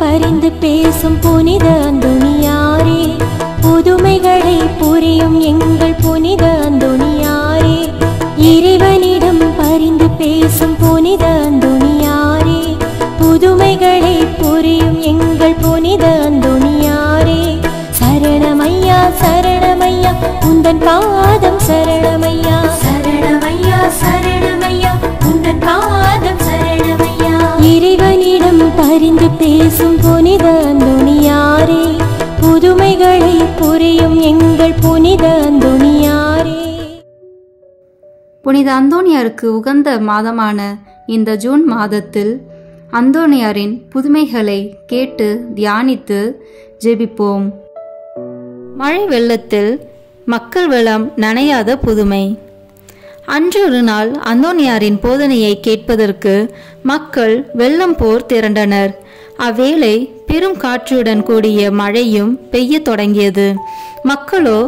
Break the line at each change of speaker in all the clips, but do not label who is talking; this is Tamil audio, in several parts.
பரிந்து பேசும் புனித அந்தோணியாரே, புதுமைகளை புரியும் எங்கள் புனித அந்தோணியாரே, இறைவனிடம் பரிந்து பேசும் புனித அந்தோணியாரே, புதுமைகளை புரியும் எங்கள் புனித அந்தோணியாரே, சரணமையா சரணமையா உந்தன் பாதம் சரணமையா, சரணமையா சரணமையா உந்தன் பாதம் சரணமையா. இறைவனிடம் பரிந்து பேசும் புனித அந்தோணியாரே, புதுமைகளை புரியும் எங்கள் புனித அந்தோணியாரே.
புனித அந்தோணியாருக்கு உகந்த மாதமான இந்த ஜூன் மாதத்தில் அந்தோணியாரின் புதுமைகளை கேட்டு தியானித்து ஜெபிப்போம். மழை வெள்ளத்தில் மக்கள் வெள்ளம் நனையாத புதுமை. அன்று ஒரு நாள் அந்தோணியாரின் போதனையை கேட்பதற்கு மக்கள் வெள்ளம் போர் திரண்டனர். அவ்வேளை பெரும் காற்றுடன் கூடிய மழையும் பெய்ய தொடங்கியது. மக்களோ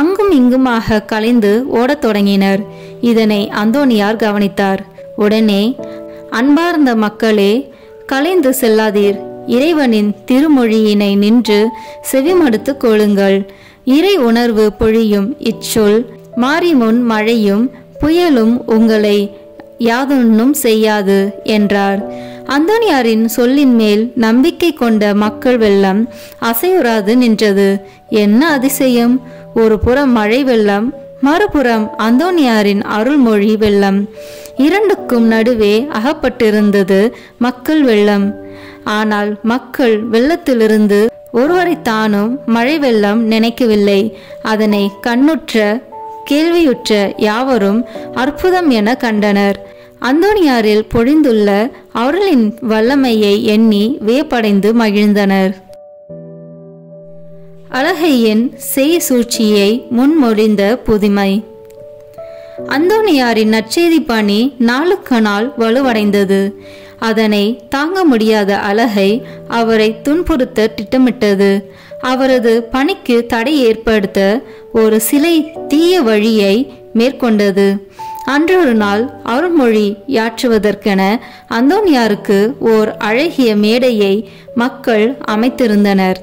அங்கும் இங்குமாக கலைந்து ஓடத் தொடங்கினர். இதனை அந்தோணியார் கவனித்தார். உடனே, அன்பார்ந்த மக்களே, கலைந்து செல்லாதீர், இறைவனின் திருமொழியினை நின்று செவிமடுத்து கொள்ளுங்கள். இறை உணர்வு பொழியும் இச்சொல் மாறிமுன் மழையும் புயலும் உங்களை யாதொன்னும் செய்யாது என்றார். அந்தோணியாரின் சொல்லின் மேல் நம்பிக்கை கொண்ட மக்கள் வெள்ளம் அசையுறாது நின்றது. என்ன அதிசயம்! ஒரு புறம் மழை வெள்ளம், மறுபுறம் அந்தோணியாரின் அருள்மொழி வெள்ளம். இரண்டுக்கும் நடுவே அகப்பட்டிருந்தது மக்கள் வெள்ளம். ஆனால் மக்கள் வெள்ளத்திலிருந்து ஒருவரைத்தானும் மழை வெள்ளம் நினைக்கவில்லை. அதனை கண்ணுற்ற கேள்வியுற்ற யாவரும் அற்புதம் என கண்டனர். அந்தோணியாரில் பொழிந்துள்ள அருளின் வல்லமையை எண்ணி வியப்படைந்து மகிழ்ந்தனர். அழகையின் செய் சூழ்ச்சியை முன்மொழிந்த புதுமை. அந்தோணியாரின் நற்செய்தி பணி நாளுக்கு நாள் வலுவடைந்தது. அதனை தாங்க முடியாத அழகை அவரை துன்புறுத்த திட்டமிட்டது. அவரது பணிக்கு தடை ஏற்படுத்த ஒரு சிலை தீய வழியை மேற்கொண்டது. அன்றொரு நாள் அருள்மொழி யாற்றுவதற்கென அந்தோணியாருக்கு ஓர் அழகிய மேடையை மக்கள் அமைத்திருந்தனர்.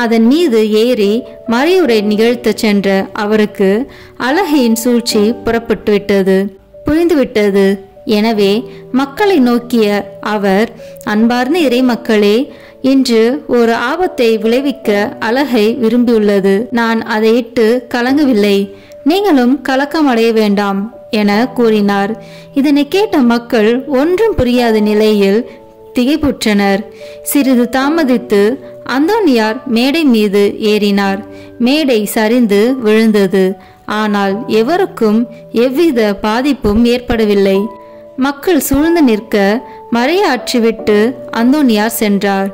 அதன் மீது ஏறி மறையுரை நிகழ்த்த சென்ற அவருக்கு அழகையின் சூழ்ச்சி புரிந்துவிட்டது. எனவே மக்களை நோக்கிய அவர், அன்பார்ந்த இறை மக்களே, இன்று ஒரு ஆபத்தை விளைவிக்க அழகை விரும்பியுள்ளது. நான் அதை இட்டு கலங்கவில்லை, நீங்களும் கலக்கமடைய வேண்டாம் என கூறினார். இதனை கேட்ட மக்கள் ஒன்றும் புரியாத நிலையில் திகைப்புற்றனர். சிறிது தாமதித்து அந்தோணியார் மேடை மீது ஏறினார். மேடை சரிந்து விழுந்தது. ஆனால் எவருக்கும் எவ்வித பாதிப்பும் ஏற்படவில்லை. மக்கள் சூழ்ந்து நிற்க மறையாற்றிவிட்டு அந்தோணியார் சென்றார்.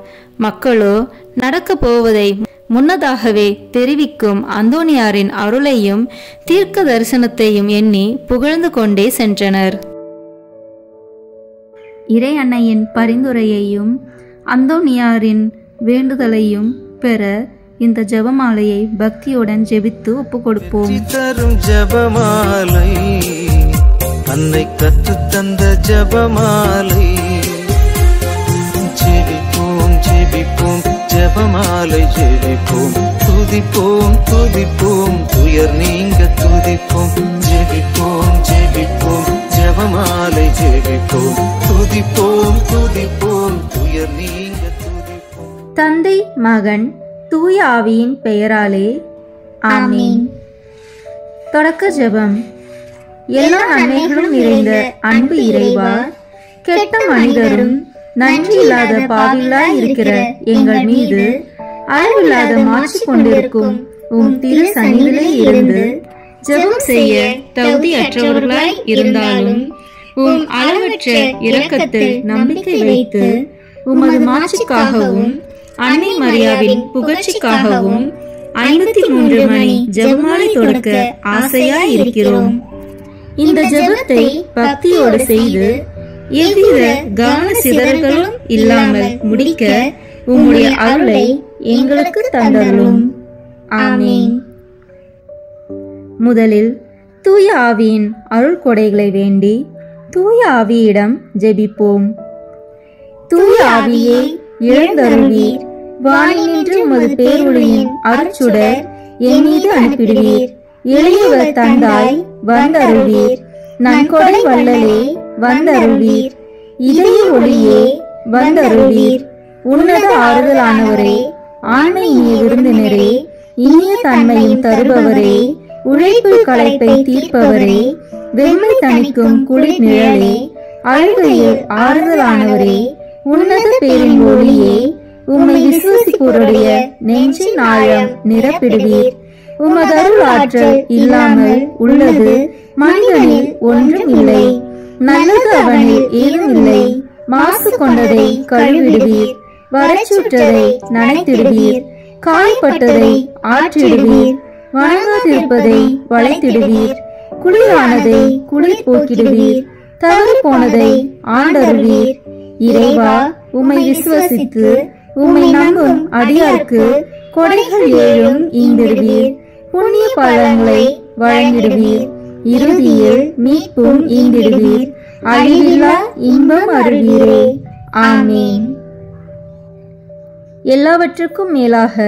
மக்களோ நடக்கப் போவதை முன்னதாகவே தெரிவிக்கும் அந்தோணியாரின் அருளையும் தீர்க்க தரிசனத்தையும் எண்ணி புகழ்ந்து கொண்டே சென்றனர். இறை அன்னையின் பரிந்துரையையும் அந்தோணியாரின் வேண்டுதலையும் பெற இந்த ஜெபமாலையை பக்தியுடன் ஜெபித்து ஒப்புக் கொடுப்போம். ஜெபமாலை அன்னை கற்று தந்த ஜெபமாலை, ஜெபிப்போம் ஜெபிப்போம் ஜெபமாலை ஜெபிப்போம், துதிப்போம் துதிப்போம் துயர் நீங்க துதிப்போம், ஜெபிப்போம் ஜெபிப்போம் ஜெபமாலை ஜெபிப்போம், துதிப்போம் துதிப்போம் துயர் நீங்க துதிப்போம். தந்தை மகன் தூய ஆவியின் பெயராலே ஆமீன். தொடக்க ஜெபம். எல்லா நன்மைகளும் நிறைந்த அன்பு இறைவா, கெட்ட மனிதரும் நன்றி இல்லாத பாவிகளாய் இருக்கிற எங்கள் மீது அளவில்லாத மாற்றி கொண்டிருக்கும் உம் திரு சந்நிதியிலே இருந்து ஜெபம் செய்ய தகுதியற்றவர்களாய் இருந்தாலும் உம் அளவற்ற இரக்கத்தில் நம்பிக்கை வைத்து உமது மாட்சிக்காகவும் அன்னை மரியாவின் புகழ்ச்சிக்காகவும் 53 மணி ஜெபமாலை தொடக்க ஆசையாய் இருக்கிறோம். இந்த ஜெபத்தை பக்தியோடு செய்து எவ்வித கவன சிதறல்களும் இல்லாமல் முடிக்க உம்முடைய அருளை எங்களுக்கு தந்தருளும். ஆமீன். முதலில் தூய ஆவியின் அருள் கொடைகளை வேண்டி தூய ஆவியிடம் ஜெபிப்போம். தூய ஆவியே, எழுந்தருள்வீர். வானினின்று உமது பேரொளியின் அருட்சுடர் என் மீது அனுப்பிடுவீர். எளியவர் தந்தாய் வந்தருள்வீர். நன்கொடை வள்ளலே வந்தருள்வீர். இதய ஒளியே வந்தருள்வீர். உன்னத ஆறுதலானவரே, ஆண்மை இனிய விருந்தினரே, இனிய தன்மையும் தருபவரே, உழைப்பு களைப்பை தீர்ப்பவரே, வெம்மை தணிக்கும் குளிர் நிழலே, அழுகையில் ஆறுதலானவரே, உன்னத பேரின் ஒளியே, உம்மை விசுவசிப்போருடைய நெஞ்சின் ஆழம் நிரப்பிடுவீர். உமதருள் ஆற்றல் இல்லாமல் உள்ளது மனிதனில் ஒன்றும் இல்லை. நல்லது அவனில் ஏதும் இல்லை. மாசு கொண்டதை கழுவிடுவீர். வறட்சியுற்றதை நனைத்திடுவீர். காய்பட்டதை ஆற்றிடுவீர். வணங்காதிருப்பதை வளைத்திடுவீர். குளிரானதை குளிர் போக்கிடுவீர். தவறு போனதை ஆண்டருவீர். இறைவா, உம்மை விசுவசித்து உம்மை நம்பும் அடியாருக்கு கொடைகள் ஏழும் ஈந்திடுவீர். புண்ணிய பலன்களை வழங்கிடுவீர். இறுதியில் மீட்பும் ஈந்திடுவீர். அழிவில்லா இன்பம் அருள்வீரே. ஆமீன். எல்லாவற்றுக்கும் மேலாக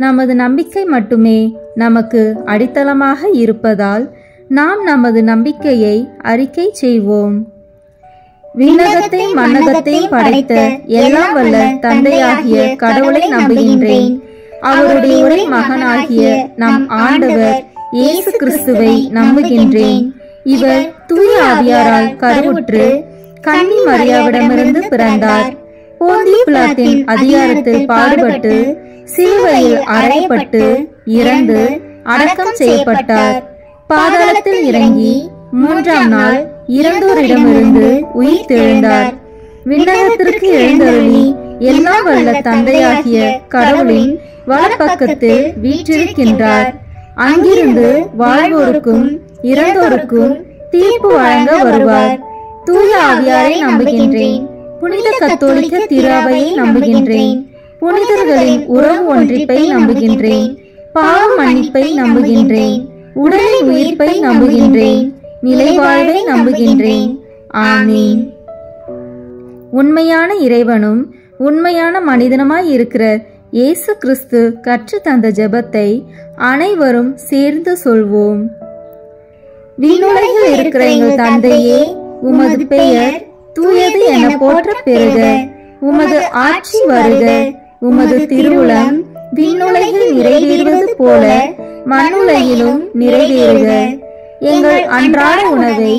நமது நம்பிக்கை மட்டுமே நமக்கு அடித்தளமாக இருப்பதால் நாம் நமது நம்பிக்கையை அறிக்கை செய்வோம். விண்ணகத்தையும் மண்ணகத்தையும் படைத்த எல்லாம் வல்ல தந்தையாகிய கடவுளை நம்புகின்றேன். அவருடைய ஒரே மகனாகிய நம் ஆண்டவர் இயேசு கிறிஸ்துவை நம்புகின்றேன். இவர் தூய ஆவியாரால் கருவுற்று கன்னி மரியாவிடமிருந்து பிறந்தார். போந்திய பிலாத்தின் அதிகாரத்தில் பாடுபட்டு சிலுவையில் அறையப்பட்டு இறந்து அடக்கம் செய்யப்பட்டார். பாதாளத்தில் இறங்கி 3ஆம் நாள் இறந்தோரிடமிருந்து உயிர் தெழுந்தார். விண்ணகத்திற்கு எழுந்தருளி எல்லாம் வல்ல தந்தையாகிய கடவுளின் வலப்பக்கத்தில் வீற்றிருக்கின்றார். அங்கிருந்து வாழ்வோருக்கும் இறந்தோருக்கும் தீர்ப்பு வழங்க வருவார். தூய ஆவியாரை நம்புகின்றேன். புனித கத்தோலிக்க திராவையை நம்புகின்றேன். புனிதர்களின் உறவு ஒன்றிப்பை நம்புகின்றேன். பாவ மன்னிப்பை நம்புகின்றேன். உடலின் உயிர்ப்பை நம்புகின்றேன். நிலைவாழ்வை நம்புகின்றேன். ஆமீன். உண்மையான இறைவனும் உண்மையான மனிதனுமாய் இருக்கிற இயேசு கிறிஸ்து கற்று தந்த ஜெபத்தை அனைவரும் சேர்ந்து சொல்வோம். விண்ணுலகில் இருக்கிற எங்கள் தந்தையே, உமது பெயர் தூயது என போற்ற பெறுக. உமது ஆட்சி வருக. உமது திருவுளம் விண்ணுலகில் நிறைவேறுவது போல மண்ணுலகிலும் நிறைவேறுக. எங்கள் அன்றாட உணவை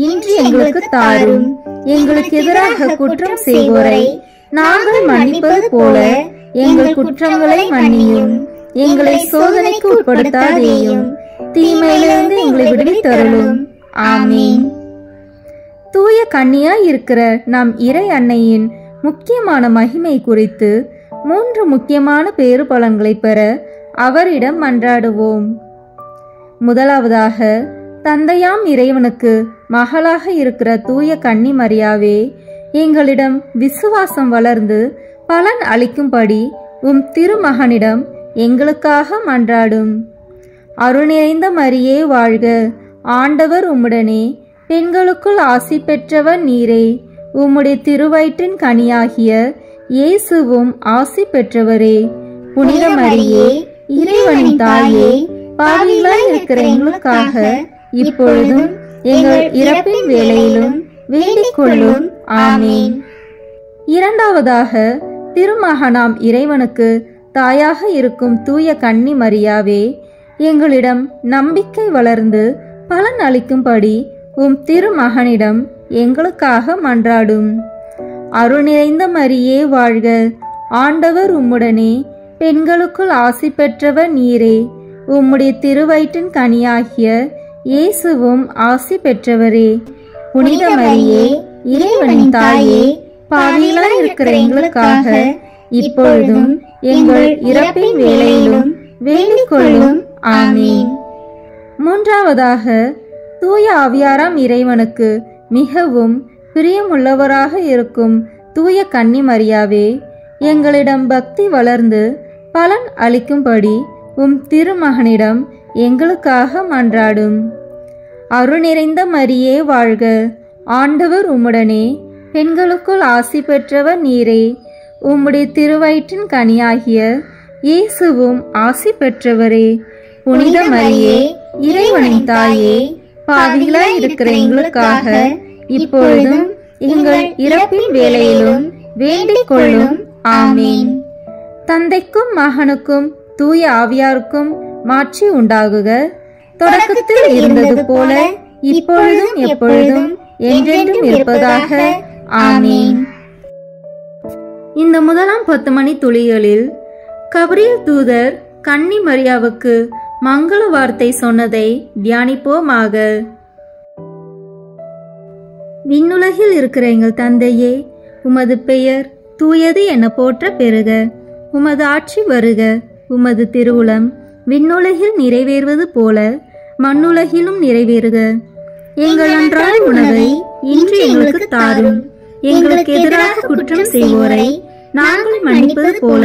இன்று எங்களுக்கு தாரும். எங்களுக்கு எதிராக குற்றம் செய்வோரை நாங்கள் மன்னிப்பது போல எங்கள் குற்றங்களை மன்னியும். எங்களை சோதனைக்கு உட்படுத்தாதேயும், தீமையிலிருந்து எங்களை விடுவித்தருளும். ஆமீன். தூய கன்னியாய் இருக்கிற நம் இறை அன்னையின் முக்கியமான மகிமை குறித்து 3 முக்கியமான பேறு பலன்களை பெற அவரிடம் மன்றாடுவோம். முதலாவதாக, தந்தையாம் இறைவனுக்கு மகளாக இருக்கிற தூய கன்னி மரியாவே, எங்களிடம் விசுவாசம் வளர்ந்து பலன் அளிக்கும்படி உம் திருமகனிடம் எங்களுக்காக மன்றாடும். அருள் நிறைந்த மரியே வாழ்க. ஆண்டவர் உம்முடனே, பெண்களுக்குள் ஆசி பெற்றவர் நீரே. உம்முடைய திருவயிற்றின் கனியாகிய இயேசுவும் ஆசி பெற்றவரே. புனித மரியே, இறைவனின் தாயே, பாவிகளாய் இருக்கிற எங்களுக்காக இப்பொழுதும் எங்கள் இறப்பின் வேளையிலும் வேண்டிக் கொள்ளும். ஆமீன். இரண்டாவதாக, திருமகனாம் இறைவனுக்கு தாயாக இருக்கும் தூய கன்னி மரியாவே, எங்களிடம் நம்பிக்கை வளர்ந்து பலன் அளிக்கும்படி உம் திருமகனிடம் எங்களுக்காக மன்றாடும். அருள் நிறைந்த மரியே வாழ்க. ஆண்டவர் உம்முடனே, பெண்களுக்குள் ஆசி பெற்றவர் நீரே. உம்முடைய திருவயிற்றின் கனியாகிய இயேசுவும் ஆசி பெற்றவரே. புனித மரியே, இறைவனின் தாயே, பாவிகளாய் இருக்கிற எங்களுக்காக இப்பொழுதும் எங்கள் இறப்பின் வேளையிலும் வேண்டிக் கொள்ளும். ஆமீன். மூன்றாவதாக, தூய ஆவியாராம் இறைவனுக்கு மிகவும் பிரியமுள்ளவராக இருக்கும் தூய கன்னி மரியாவே, எங்களிடம் பக்தி வளர்ந்து பலன் அளிக்கும்படி உம் திருமகனிடம் எங்களுக்காக மன்றாடும். அருள் நிறைந்த மரியே வாழ்க. ஆண்டவர் உம்முடனே, பெண்களுக்குள் ஆசி பெற்றவர் நீரே. உம்முடைய திருவயிற்றின் கனியாகிய இயேசுவும் ஆசி பெற்றவரே. புனித மரியே, இறைவனின் தாயே, பாவிகளாய் இருக்கிற எங்களுக்காக இப்பொழுதும் எங்கள் இறப்பின் வேளையிலும் வேண்டிக் கொள்ளும். ஆமீன். தந்தைக்கும் மகனுக்கும் தூய ஆவியாருக்கும் மாட்சி உண்டாகுக. தொடக்கத்தில் இருந்தது போல இப்பொழுதும் எப்பொழுதும் என்றென்றும் இருப்பதாக. ஆமீன். இந்த முதலாம் 10 மணி துளிகளில் கபிரியேல் தூதர் கன்னி மரியாவுக்கு மங்கள வார்த்தை சொன்னதை தியானிப்போமாக. விண்ணுலகில் இருக்கிற எங்கள் தந்தையே, உமது பெயர் தூயது என போற்ற பெறுக. உமது ஆட்சி வருக. உமது திருவுளம் விண்ணுலகில் நிறைவேறுவது போல மண்ணுலகிலும் நிறைவேறுக. எங்கள் அன்றாட உணவை இன்று எங்களுக்கு தாரும். எங்களுக்கு எதிராக குற்றம் செய்வோரை நாங்கள் மன்னிப்பது போல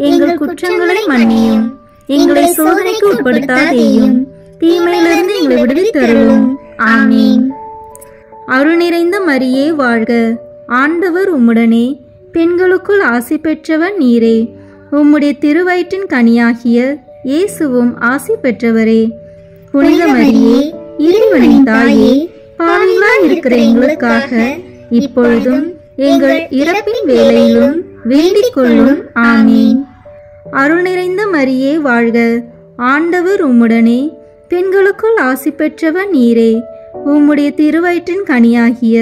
எங்கள் குற்றங்களை மன்னியும். எங்களை சோதனைக்கு உட்படுத்தாதேயும், தீமையிலிருந்து எங்களை விடுவித்தருளும். ஆமீன். அருள் நிறைந்த மரியே வாழ்க. ஆண்டவர் உம்முடனே, பெண்களுக்குள் ஆசி பெற்றவர் நீரே. உம்முடைய திருவயிற்றின் கனியாகிய இயேசுவும் ஆசி பெற்றவரே. புனித மரியே, இறைவனின் தாயே, பாவிகளாய் இருக்கிற எங்களுக்காக இப்பொழுதும் எங்கள் இறப்பின் வேளையிலும் வேண்டிக் கொள்ளும். ஆமீன். அருள் நிறைந்த மரியே வாழ்க. ஆண்டவர் உம்முடனே, பெண்களுக்குள் ஆசி பெற்றவர் நீரே. உம்முடைய திருவயிற்றின் கனியாகிய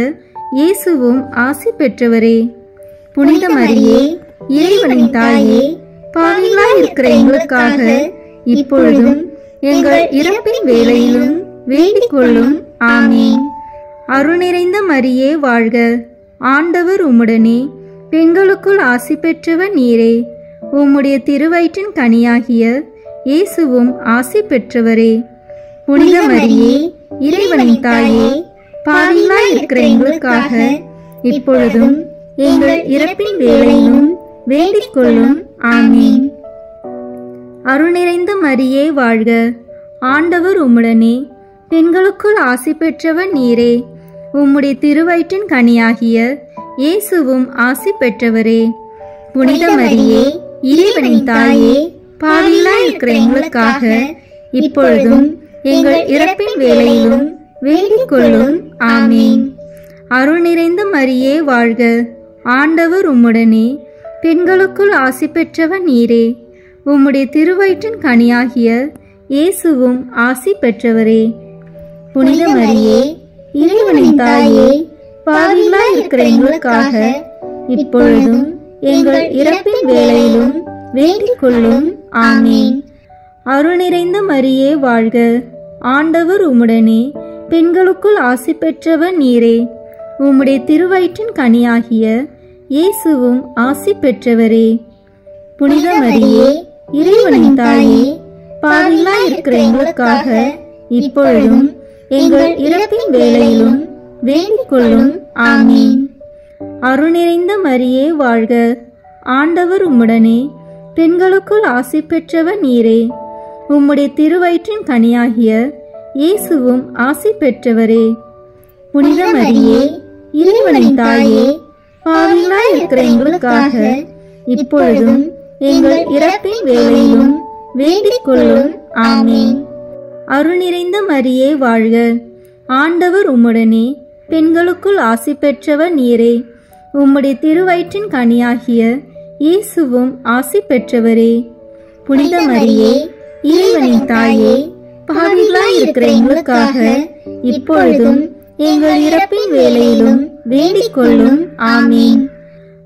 இயேசுவும் ஆசி பெற்றவரே. புனித மரியே, இறைவனின் தாயே, பாவிகளாய் இருக்கிற எங்களுக்காக இப்பொழுதும் எங்கள் இறப்பின் வேளையிலும் வேண்டிக் கொள்ளும். ஆமீன். அருள் நிறைந்த மரியே வாழ்க. ஆண்டவர் உம்முடனே, பெண்களுக்குள் ஆசி பெற்றவர் நீரே. உம்முடைய திருவயிற்றின் கனியாகிய இயேசுவும் ஆசி பெற்றவரே. புனித மரியே, இறைவனின் தாயே, பாவிகளாய் இருக்கிற எங்களுக்காக இப்பொழுதும் எங்கள் இறப்பின் வேளையிலும் வேண்டிக் கொள்ளும். ஆமீன். அருள் நிறைந்த மரியே வாழ்க. ஆண்டவர் உம்முடனே, பெண்களுக்குள் ஆசி பெற்றவர் நீரே. உம்முடைய திருவயிற்றின் கனியாகிய இயேசுவும் ஆசி பெற்றவரே. புனித மரியே, இறைவனின் தாயே, பாவிகளாய் இருக்கிற எங்களுக்காக இப்பொழுதும் எங்கள் இறப்பின் வேளையிலும் வேண்டிக் கொள்ளும். ஆமீன். அருள் நிறைந்த மரியே வாழ்க. ஆண்டவர் உம்முடனே, பெண்களுக்குள் ஆசி பெற்றவர் நீரே. உம்முடைய திருவயிற்றின் கனியாகிய இயேசுவும் ஆசி பெற்றவரே. புனித மரியே, இறைவனின் தாயே, பாவிகளாய் இருக்கிற எங்களுக்காக இப்பொழுதும் எங்கள் இறப்பின் வேளையிலும் வேண்டிக் கொள்ளும். ஆமீன். அருள் நிறைந்த மரியே வாழ்க. ஆண்டவர் உம்முடனே, பெண்களுக்குள் ஆசி பெற்றவர் நீரே. உம்முடைய திருவயிற்றின் கனியாகிய இயேசுவும் ஆசி பெற்றவரே. புனித மரியே, இறைவனின் தாயே, பாவிகளாய் இருக்கிற எங்களுக்காக இப்பொழுதும் எங்கள் இறப்பின் வேளையிலும் வேண்டிக் கொள்ளும். ஆமீன். அருள் நிறைந்த மரியே வாழ்க. ஆண்டவர் உம்முடனே, பெண்களுக்குள் ஆசி பெற்றவர் நீரே. உம்முடைய திருவயிற்றின் கனியாகிய இயேசுவும் ஆசி பெற்றவரே. புனித மரியே, இறைவனின் தாயே, பாவிகளாய் இருக்கிற எங்களுக்காக இப்பொழுதும் எங்கள் இறப்பின் வேளையிலும் வேண்டிக் கொள்ளும். ஆமீன். அருள் நிறைந்த மரியே வாழ்க. ஆண்டவர் உம்முடனே, பெண்களுக்குள் ஆசி பெற்றவர் நீரே. உம்முடைய திருவயிற்றின் கனியாகிய இயேசுவும் ஆசி பெற்றவரே. புனித மரியே, இறைவனின் தாயே, பாவிகளாய் இருக்கிற எங்களுக்காக இப்பொழுதும் எங்கள் இறப்பின் வேளையிலும் வேண்டிக் கொள்ளும். ஆமீன்.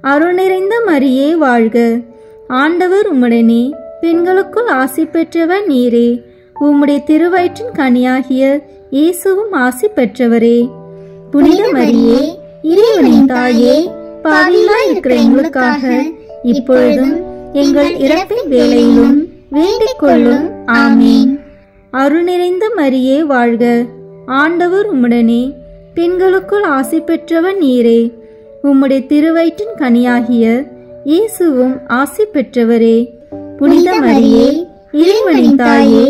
அருள் நிறைந்த மரியே வாழ்க. ஆண்டவர் உம்முடனே, பெண்களுக்குள் ஆசி பெற்றவர் நீரே. உம்முடைய திருவயிற்றின் கனியாகிய இயேசுவும் ஆசி பெற்றவரே. புனித மரியே, இறைவனின் தாயே, பாவிகளாய் இருக்கிற எங்களுக்காக இப்பொழுதும் எங்கள் இறப்பின் வேளையிலும் வேண்டிக் கொள்ளும். ஆமீன். அருள் நிறைந்த மரியே வாழ்க. ஆண்டவர் உம்முடனே, பெண்களுக்குள் ஆசி பெற்றவர் நீரே. உம்முடைய திருவயிற்றின் கனியாகிய இயேசுவும் ஆசி பெற்றவரே. புனித மரியே, இறைவனின் தாயே,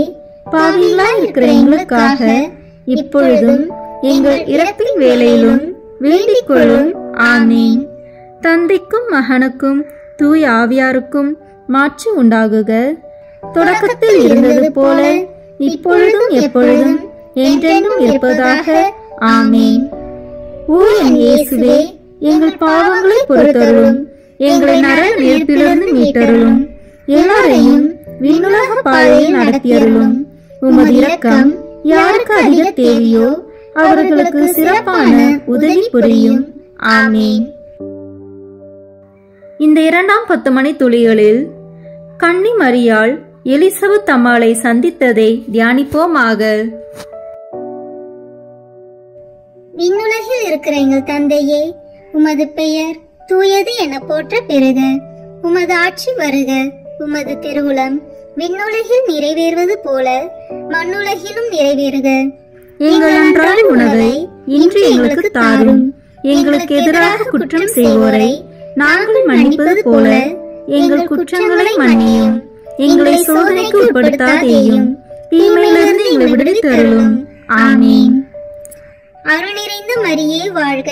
பாவிகளாய் இருக்கிற எங்களுக்காக இப்பொழுதும் எங்கள் இறப்பின் வேளையிலும் வேண்டிக் கொள்ளும். ஆமீன். தந்தைக்கும் மகனுக்கும் தூய ஆவியாருக்கும் மாட்சி உண்டாகுக. தொடக்கத்தில் இருந்தது போல இப்பொழுதும் எப்பொழுதும் என்றென்றும் இருப்பதாக. ஆமேன். ஓ என் இயேசுவே, எங்கள் பாவங்களை பொறுத்தருளும், எங்களை நரக நெருப்பிலிருந்து மீட்டருளும், எல்லாரையும் விண்ணுலக பாதையில் நடத்தியருளும். உமது இரக்கம் யாருக்கு அதிக தேவையோ அவர்களுக்கு சிறப்பான உதவி புரியும். ஆமேன். இந்த 2ஆம் 10 மணி துளிகளில் கன்னி மரியாள் எலிசபெத் அம்மாளை சந்தித்ததை தியானிப்போமாக.
விண்ணுலகில் இருக்கிற எங்கள் தந்தையே, உமது பெயர் தூயது என போற்ற பெறுக. உமது ஆட்சி வருக. உமது திருவுளம் விண்ணுலகில் நிறைவேறுவது போல மண்ணுலகிலும் நிறைவேறுக.
எங்கள் அன்றாட உணவை இன்று எங்களுக்கு தாரும். எங்களுக்கு எதிராக குற்றம் செய்வோரை நாங்கள் மன்னிப்பது போல எங்கள் குற்றங்களை மன்னியும். எங்களை சோதனைக்கு உட்படுத்தாதேயும், தீமையிலிருந்து எங்களை விடுவித்தருளும். ஆமீன்.
அருள் நிறைந்த மரியே வாழ்க.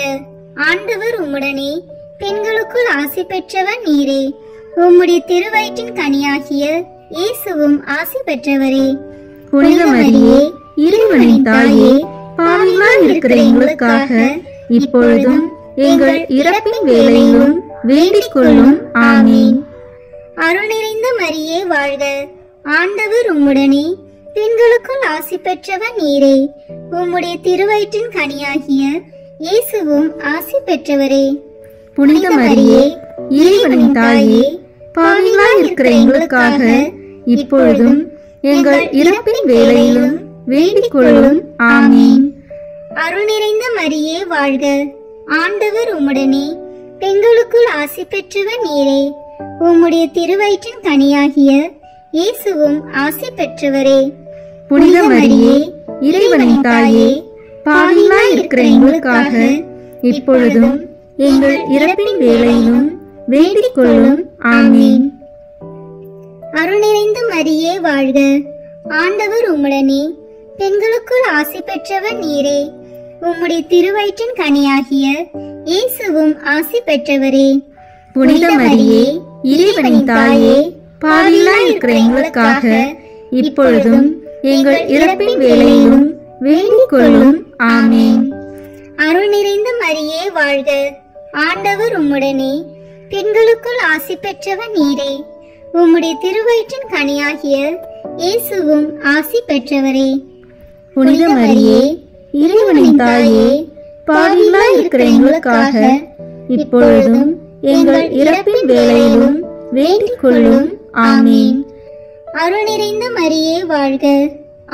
ஆண்டவர் உம்முடனே, பெண்களுக்குள் ஆசி பெற்றவர் நீரே. உம்முடைய திருவயிற்றின் கனியாகிய இயேசுவும் ஆசி பெற்றவரே.
புனித மரியே, இறைவனின் தாயே, பாவிகளாய் இருக்கிற எங்களுக்காக இப்பொழுதும் எங்கள் இறப்பின் வேளையிலும் வேண்டிக் கொள்ளும். ஆமீன்.
அருள் நிறைந்த மரியே வாழ்க. ஆண்டவர் உம்முடனே, பெண்களுக்குள் ஆசி பெற்றவர் நீரே. உம்முடைய திருவயிற்றின் கனியாகிய இயேசுவும் ஆசி பெற்றவரே.
புனித மரியே, இறைவனின் தாயே, பாவிகளாய் இருக்கிற எங்களுக்காக இப்பொழுதும் எங்கள் இறப்பின் வேளையிலும் வேண்டிக் கொள்ளும். ஆமீன்.
அருள் நிறைந்த மரியே வாழ்க. ஆண்டவர் உம்முடனே, பெண்களுக்குள் ஆசி பெற்றவர் நீரே. உம்முடைய திருவயிற்றின் கனியாகிய இயேசுவும் ஆசி பெற்றவரே.
புனித மரியே, இறைவனின் தாயே, பாவிகளாய் இருக்கிற எங்களுக்காக இப்பொழுதும் எங்கள் இறப்பின் வேளையிலும் வேண்டிக் கொள்ளும். ஆமீன்.
அருள் நிறைந்த மரியே வாழ்க. ஆண்டவர் உம்முடனே, பெண்களுக்குள் ஆசி பெற்றவர் நீரே. உம்முடைய திருவயிற்றின் கனியாகிய இயேசுவும் ஆசி பெற்றவரே.
புனித மரியே, இறைவனின் தாயே, பாவிகளாய் இருக்கிற எங்களுக்காக இப்பொழுதும் எங்கள் இறப்பின் வேளையிலும் வேண்டிக் கொள்ளும். ஆமீன்.
அருள் நிறைந்த மரியே வாழ்க. ஆண்டவர் உம்முடனே, பெண்களுக்குள் ஆசி பெற்றவர் நீரே. உம்முடைய திருவயிற்றின் கனியாகிய இயேசுவும் ஆசி பெற்றவரே.
புனித மரியே, இறைவனின் தாயே, பாவிகளாய் இருக்கிற எங்களுக்காக இப்பொழுதும் எங்கள் இறப்பின் வேளையிலும் வேண்டிக் கொள்ளும். ஆமீன்.
அருள் நிறைந்த மரியே வாழ்க.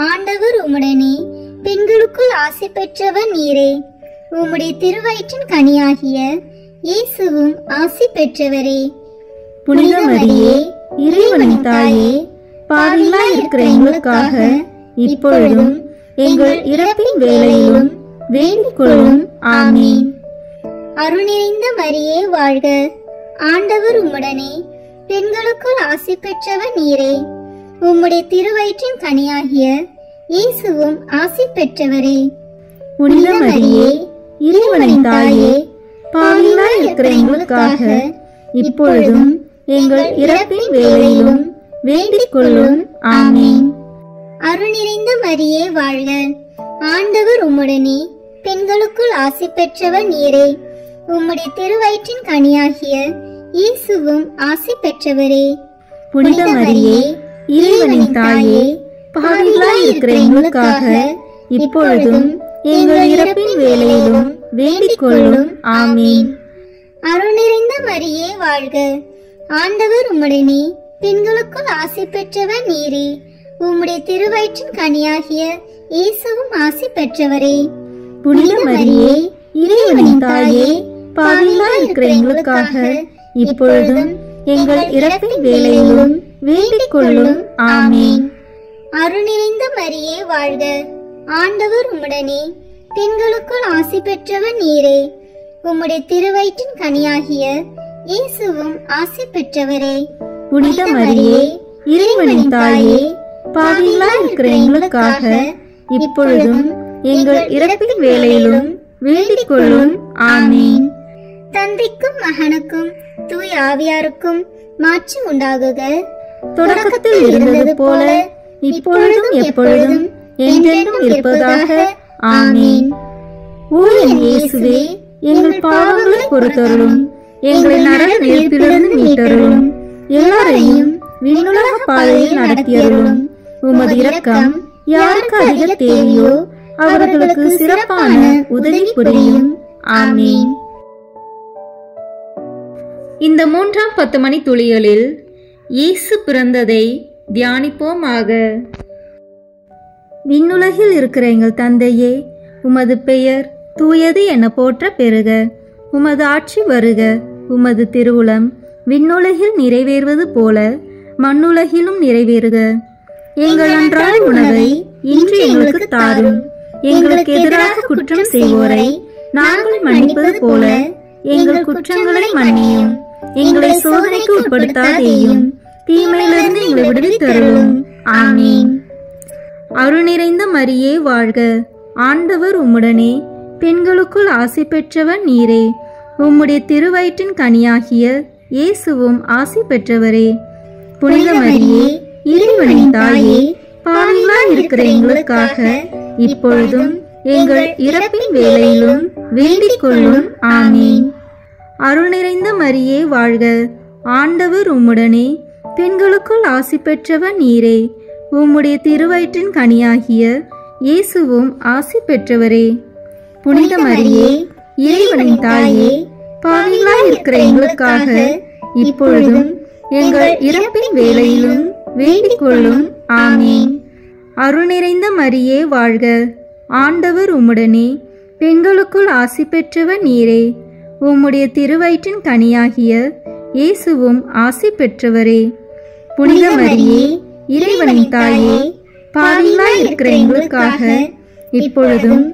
ஆண்டவர் உம்முடனே, பெண்களுக்குள் ஆசி பெற்றவர் நீரே. உம்முடைய திருவயிற்றின் கனியாகிய இயேசுவும் ஆசி பெற்றவரே.
புனித மரியே, இறைவனின் தாயே, பாவிகளாய் இருக்கிற எங்களுக்காக இப்பொழுதும் எங்கள் இறப்பின் வேளையிலும் வேண்டிக் கொள்ளும். ஆமீன்.
அருள் நிறைந்த மரியே வாழ்க. ஆண்டவர் உம்முடனே, பெண்களுக்குள் ஆசி பெற்றவர் நீரே. உம்முடைய திருவயிற்றின் கனியாகிய இயேசுவும் ஆசி பெற்றவரே.
புனித மரியே, இறைவனின் தாயே, பாவிகளாய் இருக்கிற எங்களுக்காக இப்பொழுதும் எங்கள் இறப்பின் வேளையிலும் வேண்டிக் கொள்ளும். ஆமீன்.
அருள் நிறைந்த மரியே வாழ்க. ஆண்டவர் உம்முடனே, பெண்களுக்குள் ஆசி பெற்றவர் நீரே. உம்முடைய திருவயிற்றின் கனியாகிய இயேசுவும் ஆசி பெற்றவரே.
புனித மரியே, இறைவனின் தாயே, பாவிகளாய் இருக்கிற எங்களுக்காக இப்பொழுதும் எங்கள் இறப்பின் வேளையிலும் வேண்டிக் கொள்ளும். ஆமீன்.
அருள் நிறைந்த மரியே வாழ்க. ஆண்டவர் உம்முடனே, பெண்களுக்குள் ஆசி பெற்றவர் நீரே. உம்முடைய திருவயிற்றின் கனியாகிய இயேசுவும் ஆசி பெற்றவரே.
புனித மரியே, இறைவனின் தாயே, பாவிகளாய் இருக்கிற எங்களுக்காக இப்பொழுதும் எங்கள் இறப்பின் வேளையிலும் வேண்டிக் கொள்ளும். ஆமீன்.
அருள் நிறைந்த மரியே வாழ்க. ஆண்டவர் உம்முடனே, பெண்களுக்குள் ஆசி பெற்றவர் நீரே. உம்முடைய திருவயிற்றின் கனியாகிய இயேசுவும் ஆசி பெற்றவரே.
புனித மரியே, இறைவனின் தாயே, பாவிகளாய் இருக்கிற எங்களுக்காக இப்பொழுதும் எங்கள் இறப்பின் வேளையிலும் வேண்டிக் கொள்ளும். ஆமீன்.
தந்தைக்கும் மகனுக்கும் தூய ஆவியாருக்கும் மாட்சி உண்டாகுக.
தொடக்கத்தில் இருந்தது போல இப்பொழுதும் எப்பொழுதும் என்றென்றும் இருப்பதாக. ஆமீன். ஓ என் இயேசுவே, எங்கள் பாவங்களை பொறுத்தருளும், எங்களை நரக நெருப்பிலிருந்து மீட்டருளும், எல்லாரையும் விண்ணுலக பாதையில் நடத்தியருளும். உமது இரக்கம் யாருக்கு அதிக தேவையோ அவர்களுக்கு சிறப்பான உதவி புரியும். ஆமீன். இந்த 3ஆம் 10 மணி துளிகளில் இயேசு பிறந்ததை தியானிப்போமாக. விண்ணுலகில் இருக்கிற எங்கள் தந்தையே, உமது பெயர் தூயது என போற்ற பெறுக. உமது ஆட்சி வருக. உமது திருவுளம் விண்ணுலகில் நிறைவேறுவது போல மண்ணுலகிலும் நிறைவேறுக. எங்கள் அன்றாட உணவை இன்று எங்களுக்கு தாரும். எங்களுக்கு எதிராக குற்றம் செய்வோரை நாங்கள் மன்னிப்பது போல எங்கள் குற்றங்களை மன்னியும். எங்களை சோதனைக்கு உட்படுத்தாதேயும், தீமையிலிருந்து எங்களை விடுவித்தருளும். ஆமீன். அருள் நிறைந்த மரியே வாழ்க. ஆண்டவர் உம்முடனே, பெண்களுக்குள் ஆசி பெற்றவர் நீரே. உம்முடைய திருவயிற்றின் கனியாகிய இயேசுவும் ஆசி பெற்றவரே. புனித மரியே, இறைவனின் தாயே, பாவிகளாய் இருக்கிற எங்களுக்காக இப்பொழுதும் எங்கள் இறப்பின் வேளையிலும் வேண்டிக் கொள்ளும். ஆமீன். அருள் நிறைந்த மரியே வாழ்க. ஆண்டவர் உம்முடனே, பெண்களுக்குள் ஆசி பெற்றவர் நீரே. உம்முடைய திருவயிற்றின் கனியாகிய இயேசுவும் ஆசி பெற்றவரே. புனித மரியே, இறைவனின் தாயே, பாவிகளாய் இருக்கிற எங்களுக்காக இப்பொழுதும் எங்கள் இறப்பின் வேளையிலும் வேண்டிக் கொள்ளும். ஆமீன். அருள் நிறைந்த மரியே வாழ்க. ஆண்டவர் உம்முடனே, பெண்களுக்குள் ஆசி பெற்றவர் நீரே. உம்முடைய திருவயிற்றின் கனியாகிய இயேசுவும் ஆசி பெற்றவரே. புனித மரியே, இறைவனின் தாயே, பாவிகளாய் இருக்கிற எங்களுக்காக இப்பொழுதும்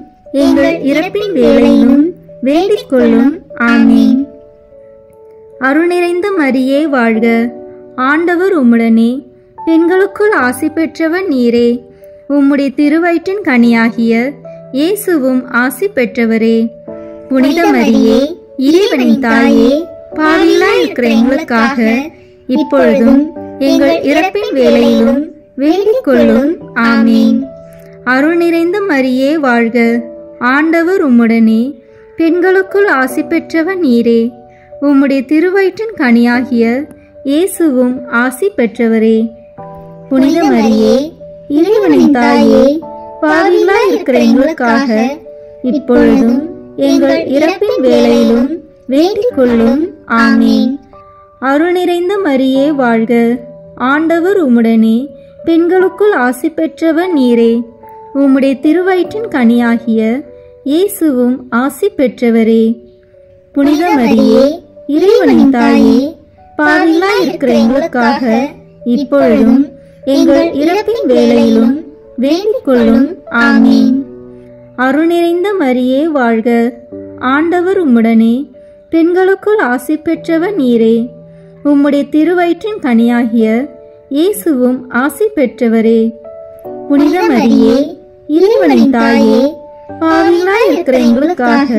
எங்கள் இறப்பின் வேளையிலும் வேண்டிக் கொள்ளும். ஆமீன். அருள் நிறைந்த மரியே வாழ்க. ஆண்டவர் உம்முடனே, பெண்களுக்குள் ஆசி பெற்றவர் நீரே. உம்முடைய திருவயிற்றின் கனியாகிய இயேசுவும் ஆசி பெற்றவரே. புனித மரியே, இறைவனின் தாயே, பாவிகளாய் இருக்கிற எங்களுக்காக இப்பொழுதும் எங்கள் இறப்பின் வேளையிலும் வேண்டிக் கொள்ளும். ஆமீன். அருள் நிறைந்த மரியே வாழ்க. ஆண்டவர் உம்முடனே, பெண்களுக்குள் ஆசி பெற்றவர் நீரே. உம்முடைய திருவயிற்றின் கனியாகிய இயேசுவும் ஆசி பெற்றவரே. புனித மரியே, இறைவனின் தாயே, பாவிகளாய் இருக்கிற எங்களுக்காக இப்பொழுதும் எங்கள் இறப்பின் வேளையிலும் வேண்டிக் கொள்ளும். ஆமீன். அருள் நிறைந்த மரியே வாழ்க. ஆண்டவர் உம்முடனே, பெண்களுக்குள் ஆசி பெற்றவர் நீரே. உம்முடைய திருவயிற்றின் கனியாகிய இயேசுவும் ஆசி பெற்றவரே. புனித மரியே, இறைவனின் தாயே, பாவிகளாய் இருக்கிற எங்களுக்காக இப்பொழுதும் எங்கள் இறப்பின் வேளையிலும் வேண்டிக் கொள்ளும். ஆமீன். அருள் நிறைந்த மரியே வாழ்க. ஆண்டவர் உம்முடனே, பெண்களுக்குள் ஆசி பெற்றவர் நீரே. உம்முடைய திருவயிற்றின் கனியாகிய இயேசுவும் ஆசி பெற்றவரே. புனித மரியே, இறைவனின் தாயே, பாவிகளாய் இருக்கிற எங்களுக்காக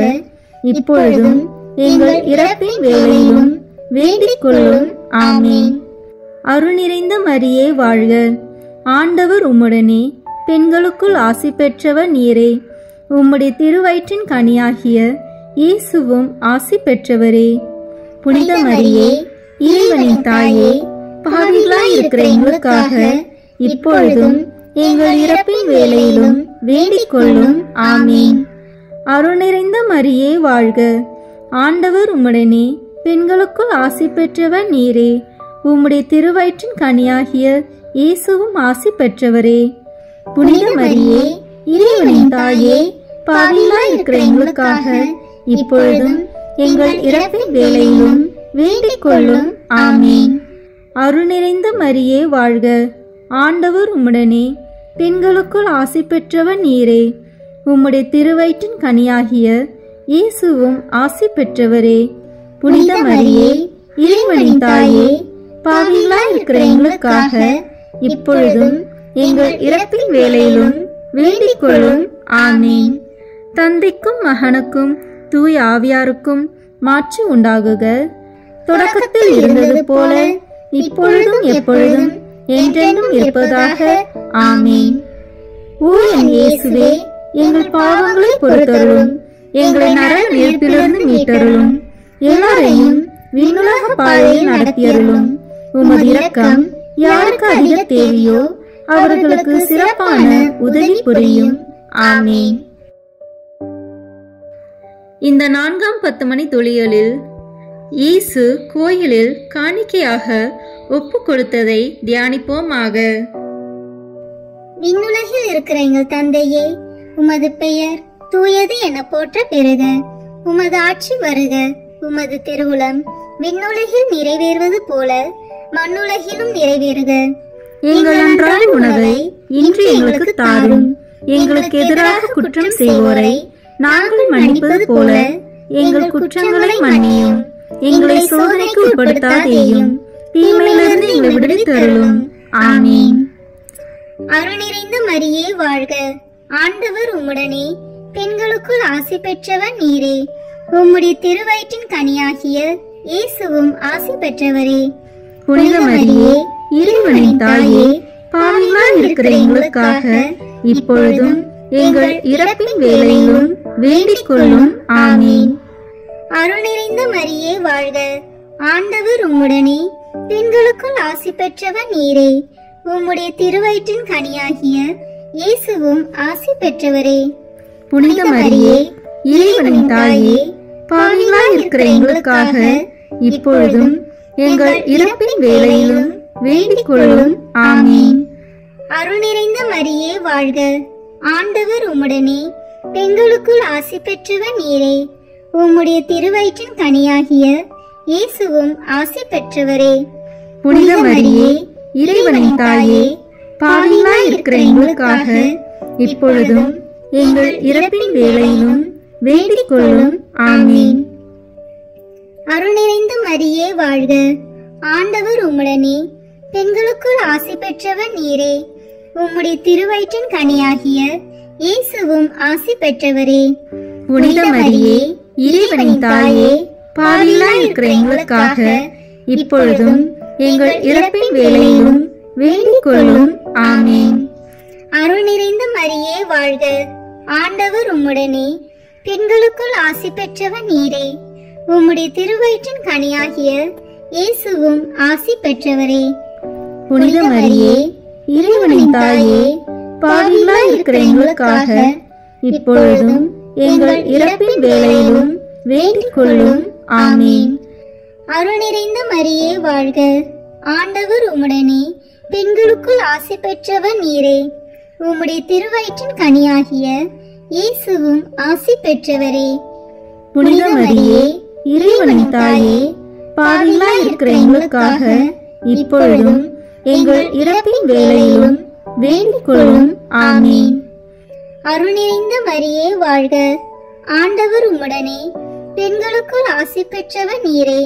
இப்பொழுதும் எங்கள் இறப்பின் வேளையிலும் வேண்டிக் கொள்ளும். ஆமீன். அருள் நிறைந்த மரியே வாழ்க. ஆண்டவர் உம்முடனே, பெண்களுக்குள் ஆசி பெற்றவர் நீரே. உம்முடைய திருவயிற்றின் கனியாகிய இயேசுவும் ஆசி பெற்றவரே. புனித மரியே, இறைவனின் தாயே, பாவிகளாய் இருக்கிற எங்களுக்காக இப்பொழுதும் எங்கள் இறப்பின் வேளையிலும் வேண்டிக் கொள்ளும். ஆமீன். அருள் நிறைந்த மரியே வாழ்க. ஆண்டவர் உம்முடனே, பெண்களுக்குள் ஆசி பெற்றவர் நீரே. உம்முடைய திருவயிற்றின் கனியாகிய இயேசுவும் ஆசி பெற்றவரே. புனித மரியே, இறைவனின் தாயே, பாவிகளாய் இருக்கிற எங்களுக்காக இப்பொழுதும் எங்கள் இறப்பின் வேளையிலும் வேண்டிக் கொள்ளும். ஆமீன். அருள் நிறைந்த மரியே வாழ்க. ஆண்டவர் உம்முடனே, பெண்களுக்குள் ஆசி பெற்றவர் நீரே. உம்முடைய திருவயிற்றின் கனியாகிய இயேசுவும் ஆசி பெற்றவரே. புனித மரியே, இறைவனின் தாயே, பாவிகளாய் இருக்கிற எங்களுக்காக இப்பொழுதும் எங்கள் இறப்பின் வேளையிலும் வேண்டிக் கொள்ளும். ஆமீன். தந்தைக்கும் மகனுக்கும் தூய ஆவியாருக்கும் மாட்சி உண்டாகுக. தொடக்கத்தில் இருந்தது போல இப்பொழுதும் எப்பொழுதும் என்றென்றும் இருப்பதாக. ஆமீன். ஓ என் இயேசுவே, எங்கள் பாவங்களை பொறுத்தருளும், எங்களை நரக நெருப்பிலிருந்து மீட்டருளும், எல்லாரையும் விண்ணுலக பாதையில் நடத்தியருளும். உமது இரக்கம் யாருக்கு அதிக தேவையோ அவர்களுக்கு சிறப்பான உதவி புரியும். ஆமீன். இந்த 4ஆம் 10 மணி துளிகளில் இயேசு கோயிலில் காணிக்கையாக ஒப்பு கொடுத்ததை தியானிப்போமாக.
விண்ணுலகில் இருக்கிற எங்கள் தந்தையே, உமது பெயர் தூயது என போற்ற பெறுக. உமது ஆட்சி வருக. உமது திருவுளம் விண்ணுலகில் நிறைவேறுவது போல மண்ணுலகிலும் நிறைவேறுக.
எங்கள் அன்றாட உணவை இன்று எங்களுக்கு தாரும். எங்களுக்கு எதிராக குற்றம் செய்வோரை நாங்கள் மன்னிப்பது போல எங்கள் குற்றங்களை மன்னியும். எங்களை சோதனைக்கு உட்படுத்தாதேயும், தீமையிலிருந்து எங்களை விடுவித்தருளும். ஆமீன்.
அருள் நிறைந்த மரியே வாழ்க. ஆண்டவர் உம்முடனே, பெண்களுக்குள் ஆசி பெற்றவர் நீரே. உம்முடைய திருவயிற்றின் கனியாகிய இயேசுவும் ஆசி பெற்றவரே.
புனித மரியே, இறைவனின் தாயே, பாவிகளாய் இருக்கிற எங்களுக்காக இப்பொழுதும் எங்கள் இறப்பின் வேளையிலும் வேண்டிக் கொள்ளும். ஆமீன்.
அருள் நிறைந்த மரியே வாழ்க. ஆண்டவர் உம்முடனே, பெண்களுக்குள் ஆசி பெற்றவர் நீரே. உம்முடைய திருவயிற்றின் கனியாகிய இயேசுவும் ஆசி பெற்றவரே.
புனித மரியே, இறைவனின் தாயே, பாவிகளாய் இருக்கிற எங்களுக்காக இப்பொழுதும் எங்கள் இறப்பின் வேளையிலும் வேண்டிக் கொள்ளும். ஆமீன்.
அருள் நிறைந்த மரியே வாழ்க. ஆண்டவர் உம்முடனே, பெண்களுக்குள் ஆசி பெற்றவர் நீரே. உம்முடைய திருவயிற்றின் கனியாகிய இயேசுவும் ஆசி பெற்றவரே.
புனித மரியே, இறைவனின் தாயே, பாவிகளாய் இருக்கிற எங்களுக்காக இப்பொழுதும் எங்கள் இறப்பின் வேளையிலும் வேண்டிக் கொள்ளும். ஆமீன்.
அருள் நிறைந்த மரியே வாழ்க. ஆண்டவர் உம்முடனே, பெண்களுக்குள் ஆசி பெற்றவர் நீரே. உம்முடைய திருவயிற்றின் கனியாகிய இயேசுவும் ஆசி பெற்றவரே.
புனித மரியே, இறைவனின் தாயே, பாவிகளாய் இருக்கிற எங்களுக்காக இப்பொழுதும் எங்கள் இறப்பின் வேளையிலும் வேண்டிக் கொள்ளும். ஆமீன்.
அருள் நிறைந்த மரியே வாழ்க. ஆண்டவர் உம்முடனே, பெண்களுக்குள் ஆசி பெற்றவர் நீரே. உம்முடைய திருவயிற்றின் கனியாகிய இயேசுவும் ஆசி பெற்றவரே.
புனித மரியே, இறைவனின் தாயே, பாவிகளாய் இருக்கிற எங்களுக்காக இப்பொழுதும் எங்கள் இறப்பின் வேளையிலும் வேண்டிக் கொள்ளும். ஆமீன்.
அருள் நிறைந்த மரியே வாழ்க. ஆண்டவர் உம்முடனே, பெண்களுக்குள் ஆசி பெற்றவர் நீரே. உம்முடைய திருவயிற்றின் கனியாகிய இயேசுவும் ஆசி பெற்றவரே.
புனித மரியே, இறைவனின் தாயே, பாவிகளாய் இருக்கிற எங்களுக்காக இப்பொழுதும் எங்கள் இறப்பின் வேளையிலும் வேண்டிக் கொள்ளும். ஆமீன்.
அருள் நிறைந்த மரியே வாழ்க. ஆண்டவர் உம்முடனே, பெண்களுக்குள் ஆசி பெற்றவர் நீரே.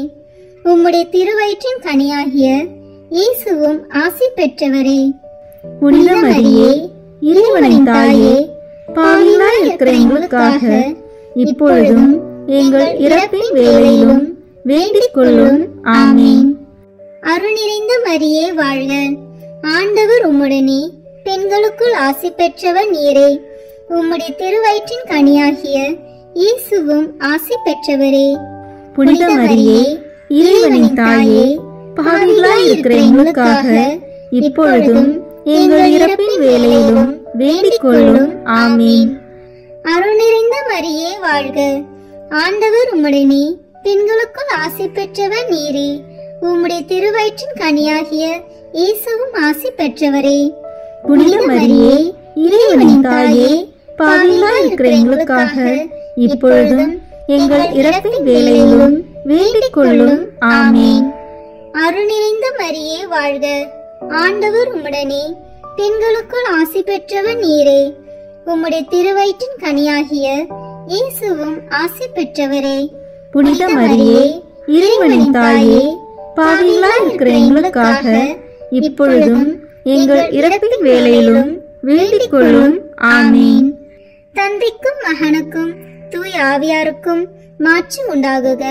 உம்முடைய திருவயிற்றின் கனியாகிய இயேசுவும் ஆசி பெற்றவரே.
புனித மரியே, இறைவனின் தாயே, பாவிகளாய் இருக்கிற எங்களுக்காக இப்பொழுதும் எங்கள் இறப்பின் வேளையிலும் வேண்டிக் கொள்ளும். ஆமீன்.
அருள் நிறைந்த மரியே வாழ்க. ஆண்டவர் உம்முடனே, பெண்களுக்குள் ஆசி பெற்றவர் நீரே. உம்முடைய திருவயிற்றின் கனியாகிய இயேசுவும் ஆசி பெற்றவரே.
புனித மரியே, இறைவனின் தாயே, பாவிகளாய் இருக்கிற எங்களுக்காக இப்பொழுதும் எங்கள் இறப்பின் வேளையிலும் வேண்டிக் கொள்ளும். ஆமீன்.
அருள் நிறைந்த மரியே வாழ்க. ஆண்டவர் உம்முடனே, பெண்களுக்குள் ஆசி பெற்றவர் நீரே. உம்முடைய திருவயிற்றின் கனியாகிய இயேசுவும் ஆசி பெற்றவரே.
புனித மரியே, இறைவனின் தாயே, பாவிகளாய் இருக்கிற எங்களுக்காக இப்பொழுதும் எங்கள் இறப்பின் வேளையிலும் வேண்டிக் கொள்ளும். ஆமீன்.
அருள் நிறைந்த மரியே வாழ்க. ஆண்டவர் உம்முடனே, பெண்களுக்குள் ஆசி பெற்றவர் நீரே. உம்முடைய திருவயிற்றின் கனியாகிய இயேசுவும் ஆசி பெற்றவரே.
புனித மரியே, இறைவனின் தாயே, பாவிகளாய் இருக்கிற எங்களுக்காக இப்பொழுதும் எங்கள் இறப்பின் வேளையிலும் வேண்டிக் கொள்ளும். ஆமீன்.
தந்தைக்கும் மகனுக்கும் தூய ஆவியாருக்கும் மாட்சி உண்டாகுக.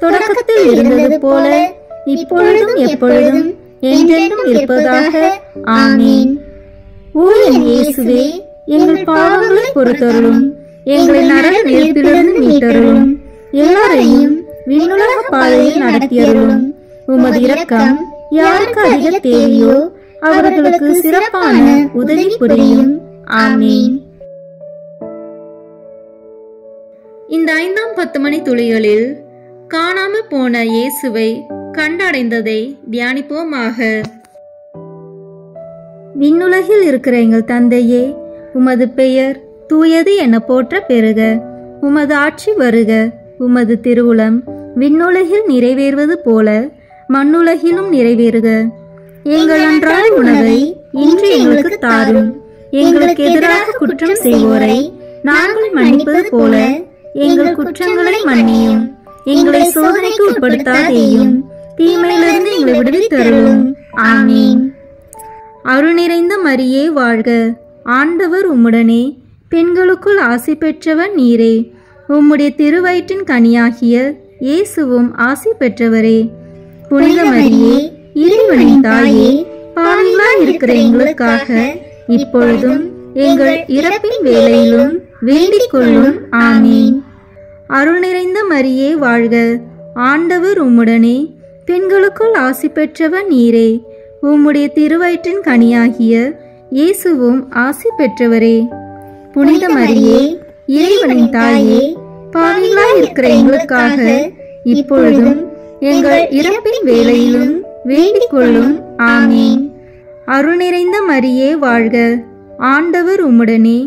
தொடக்கத்தில் இருந்தது போல இப்பொழுதும் எப்பொழுதும் என்றென்றும் இருப்பதாக. ஆமீன். ஓ என் இயேசுவே, எங்கள் பாவங்களை பொறுத்தருளும், எங்களை நரக நெருப்பிலிருந்து மீட்டருளும், எல்லாரையும் விண்ணுலக பாதையில் நடத்தியருளும். உமது இரக்கம் யாருக்கு அதிக தேவையோ அவர்களுக்கு சிறப்பான உதவி புரியும். ஆமீன். இந்த 5ஆம் 10 மணி துளிகளில் காணாமல் போன இயேசுவை கண்டடைந்ததை தியானிப்போமாக. விண்ணுலகில் இருக்கிற எங்கள் தந்தையே, உமது பெயர் தூயது என போற்ற பெறுக. உமது ஆட்சி வருக. உமது திருவுளம் விண்ணுலகில் நிறைவேறுவது போல மண்ணுலகிலும் நிறைவேறுக. எங்கள் அன்றாட உணவை இன்று எங்களுக்கு தாரும். எங்களுக்கு எதிராக குற்றம் செய்வோரை நாங்கள் மன்னிப்பது போல எங்கள் குற்றங்களை மன்னியும். எங்களை சோதனைக்கு உட்படுத்தாதேயும், தீமையிலிருந்து எங்களை விடுவித்தருளும். ஆமீன். அருள் நிறைந்த மரியே வாழ்க. ஆண்டவர் உம்முடனே, பெண்களுக்குள் ஆசி பெற்றவர் நீரே. உம்முடைய திருவயிற்றின் கனியாகிய இயேசுவும் ஆசி பெற்றவரே. புனித மரியே, இறைவனின் தாயே, பாவிகளாய் இருக்கிற எங்களுக்காக இப்பொழுதும் எங்கள் இறப்பின் வேளையிலும் வேண்டிக் கொள்ளும். ஆமீன். அருள் நிறைந்த மரியே வாழ்க. ஆண்டவர் உம்முடனே, பெண்களுக்குள் ஆசி பெற்றவர் நீரே. உம்முடைய திருவயிற்றின் கனியாகிய இயேசுவும் ஆசி பெற்றவரே. புனித மரியே, இறைவனின் தாயே, பாவிகளாய் இருக்கிற எங்களுக்காக இப்பொழுதும் எங்கள் இறப்பின் வேளையிலும் வேண்டிக் கொள்ளும். ஆமீன். அருள் நிறைந்த மரியே வாழ்க. ஆண்டவர் உம்முடனே,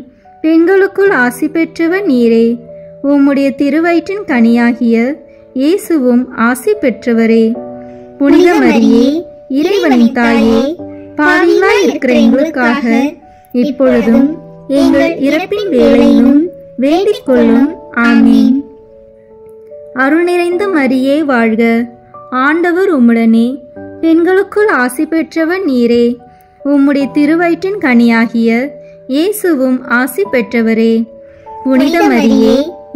பெண்களுக்குள் ஆசி பெற்றவர் நீரே. உம்முடைய திருவயிற்றின் கனியாகிய இயேசுவும் ஆசி பெற்றவரே. புனித மரியே, இறைவனின் தாயே, பாவிகளாய் இருக்கிற எங்களுக்காக இப்பொழுதும் எங்கள் இறப்பின் வேளையிலும் வேண்டிக் கொள்ளும். ஆமீன். அருள் நிறைந்த மரியே வாழ்க. ஆண்டவர் உம்முடனே, பெண்களுக்குள் ஆசி பெற்றவர் நீரே. உம்முடைய திருவயிற்றின் கனியாகிய இயேசுவும் ஆசி பெற்றவரே. புனித மரியே,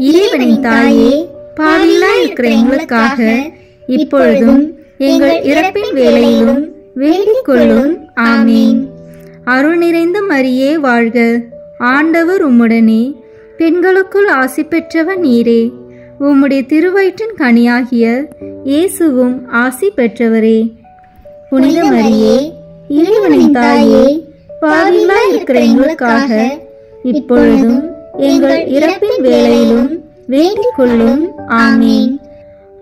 இறைவனின் தாயே, பாவிகளாய் இருக்கிற எங்களுக்காக இப்பொழுதும் எங்கள் இறப்பின் வேளையிலும் வேண்டிக் கொள்ளும். ஆமீன். அருள் நிறைந்த மரியே வாழ்க. ஆண்டவர் உம்முடனே, பெண்களுக்குள் ஆசி பெற்றவர் நீரே. உம்முடைய திருவயிற்றின் கனியாகிய இயேசுவும் ஆசி பெற்றவரே. புனித மரியே, இறைவனின் தாயே, பாவிகளாய் இருக்கிற எங்களுக்காக இப்பொழுதும் எங்கள் இறப்பின் வேளையிலும் வேண்டிக் கொள்ளும். ஆமீன்.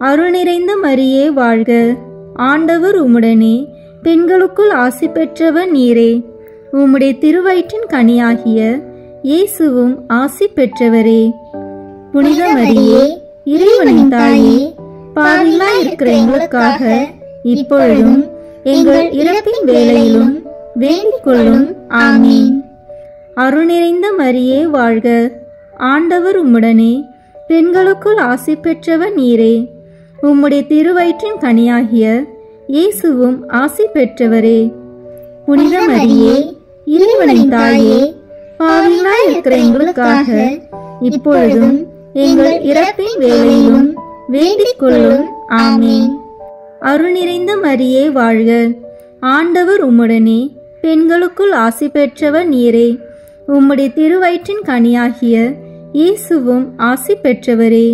அருள் நிறைந்த மரியே வாழ்க. ஆண்டவர் உம்முடனே, பெண்களுக்குள் ஆசி பெற்றவர் நீரே. உம்முடைய திருவயிற்றின் கனியாகிய இயேசுவும் ஆசி பெற்றவரே. புனித மரியே, இறைவனின் தாயே, பாவிகளாய் இருக்கிற எங்களுக்காக இப்பொழுதும் எங்கள் இறப்பின் வேளையிலும் வேண்டிக் கொள்ளும். ஆமீன். அருள் நிறைந்த மரியே வாழ்க. ஆண்டவர் உம்முடனே, பெண்களுக்குள் ஆசி பெற்றவர் நீரே. உம்முடைய திருவயிற்றின் கனியாகிய இயேசுவும் ஆசி பெற்றவரே. புனித மரியே, இறைவனின் தாயே, பாவிகளாய் இருக்கிற எங்களுக்காக இப்பொழுதும் எங்கள் இறப்பின் வேளையிலும் வேண்டிக் கொள்ளும். ஆமீன். அருள் நிறைந்த மரியே வாழ்க. ஆண்டவர் உம்முடனே, பெண்களுக்குள் ஆசி பெற்றவர் நீரே. உம்முடைய திருவயிற்றின் கனியாகிய இயேசுவும் ஆசி பெற்றவரே.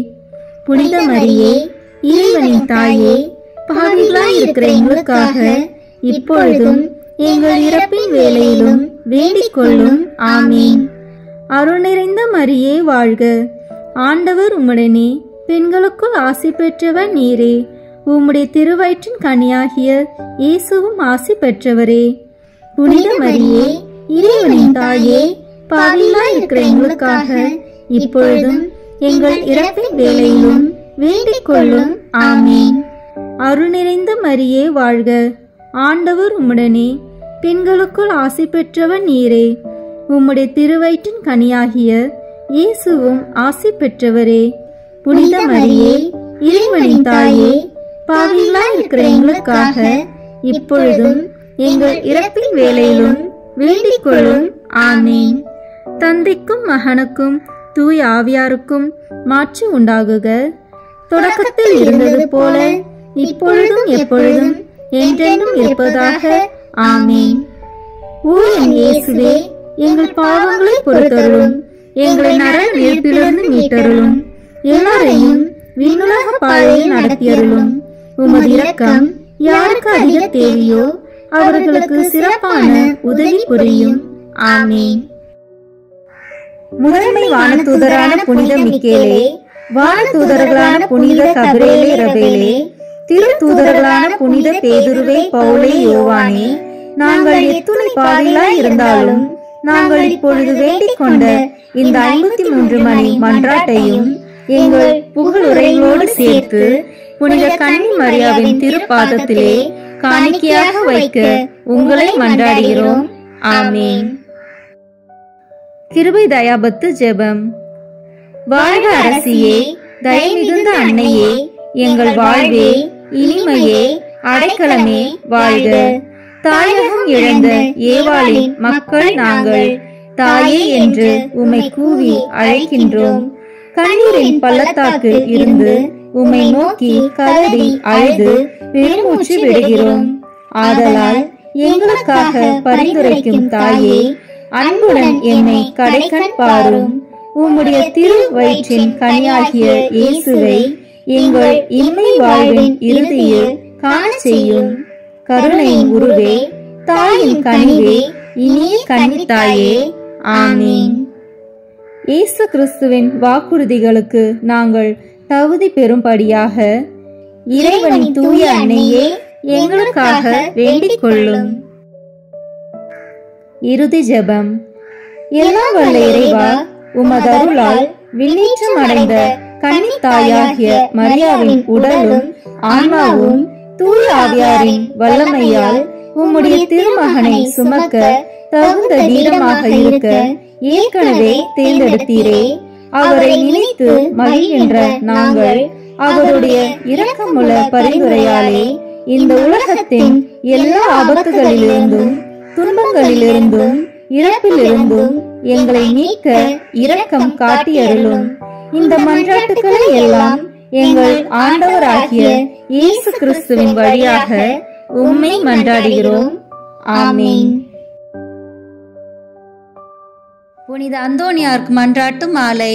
புனித மரியே, இறைவனின் தாயே, பாவிகளாய் இருக்கிற எங்களுக்காக இப்பொழுதும் எங்கள் இறப்பின் வேளையிலும் வேண்டிக் கொள்ளும். ஆமீன். அருள் நிறைந்த மரியே வாழ்க. ஆண்டவர் உம்முடனே, பெண்களுக்குள் ஆசி பெற்றவர் நீரே. உம்முடைய திருவயிற்றின் கனியாகிய இயேசுவும் ஆசி பெற்றவரே. புனித மரியே, இறைவனின் தாயே, பாவிகளாய் இருக்கிற எங்களுக்காக இப்பொழுதும் எங்கள் இறப்பின் வேளையிலும் வேண்டிக் கொள்ளும். ஆமீன். அருள் நிறைந்த மரியே வாழ்க. ஆண்டவர் உம்முடனே, பெண்களுக்குள் ஆசி பெற்றவர் நீரே. உம்முடைய திருவயிற்றின் கனியாகிய இயேசுவும் ஆசி பெற்றவரே. புனித மரியே, இறைவனின் தாயே, பாவிகளாய் இருக்கிற எங்களுக்காக இப்பொழுதும் எங்கள் இறப்பின் வேளையிலும் வேண்டிக் கொள்ளும். ஆமீன். தந்தைக்கும் மகனுக்கும் தூய ஆவியாருக்கும் மாட்சி உண்டாகுக. தொடக்கத்தில் இருந்தது போல இப்பொழுதும் எப்பொழுதும் என்றென்றும் இருப்பதாக. ஆமீன். ஓ என் இயேசுவே, எங்கள் பாவங்களை பொறுத்தருளும், எங்களை நரக நெருப்பிலிருந்து மீட்டருளும், எல்லாரையும் விண்ணுலக பாதையில் நடத்தியருளும். உமது இரக்கம் யாருக்கு அதிக தேவையோ அவர்களுக்கு சிறப்பான உதவி புரியும். ஆமீன். முதன்மை வானதூதரான புனித மிக்கேலே, வானதூதர்களான புனித கபிரேலே ரபேலே, திருத்தூதர்களான புனித பேதுருவே பவுலே யோவானே, நாங்கள் எத்துணை பாவிகளாய் இருந்தாலும் நாங்கள் இப்பொழுது வேண்டிக் கொண்ட இந்த 53 மணி மன்றாட்டையும் எங்கள் புகழுரைகளோடு சேர்த்து புனித கன்னி மரியாவின் திருப்பாதத்திலே காணிக்கையாக வைக்க உங்களை மன்றாடுகிறோம். ஆமீன். கிருபை தயாபத்து ஜெபம். வாழ்க அரசியே, தயை மிகுந்த அன்னையே, எங்கள் வாழ்வே, இனிமையே, அடைக்கலமே வாழ்க. தாயகம் இழந்த ஏவாளின் மக்கள் நாங்கள், தாயே என்று உம்மை கூவி அழைக்கின்றோம். கண்ணீரின் பள்ளத்தாக்கு இருந்து உம்மை நோக்கி கதறி அழுது பெருமூச்சு விடுகிறோம். ஆதலால் எங்களுக்காக பரிந்துரைக்கும் தாயே, அன்புடன் என்னை கடைக்கண் பாரும். உம்முடைய திரு வயிற்றின் கனியாகிய இயேசுவை எங்கள் இம்மை வாழ்வின் இறுதியில் காண செய்யும். கருணையின் உருவே, தாயின் கனிவே, இனிய கன்னித்தாயே. ஆமீன். இயேசு கிறிஸ்துவின் வாக்குறுதிகளுக்கு நாங்கள் தகுதி பெறும்படியாக இறைவனின் தூய அன்னையே எங்களுக்காக வேண்டிக் கொள்ளும். இறுதி ஜெபம். எல்லாம் வல்ல இறைவா, உமது அருளால் விண்ணேற்றம் அடைந்த கன்னித்தாயாகிய மரியாவின் உடலும் ஆன்மாவும் தூய ஆவியாரின் வல்லமையால் உம்முடைய திருமகனை சுமக்க தகுந்த வீரமாக இருக்க ஏற்கனவே தேர்ந்தெடுத்தீரே. அவரை நினைத்து மகிழ்கின்ற நாங்கள் அவருடைய இரக்கமுள்ள பரிந்துரையாலே இந்த உலகத்தின் எல்லா ஆபத்துகளிலிருந்தும் துன்பங்களிலிருந்தும் இறப்பிலிருந்தும் எங்களை மீட்க இரக்கம் காட்டியருளும். இந்த மன்றாட்டுக்களை எல்லாம் எங்கள் ஆண்டவராகிய இயேசு கிறிஸ்துவின் வழியாக உம்மை மன்றாடுகிறோம். ஆமீன். புனித அந்தோனியாருக்கு மன்றாட்டு மாலை.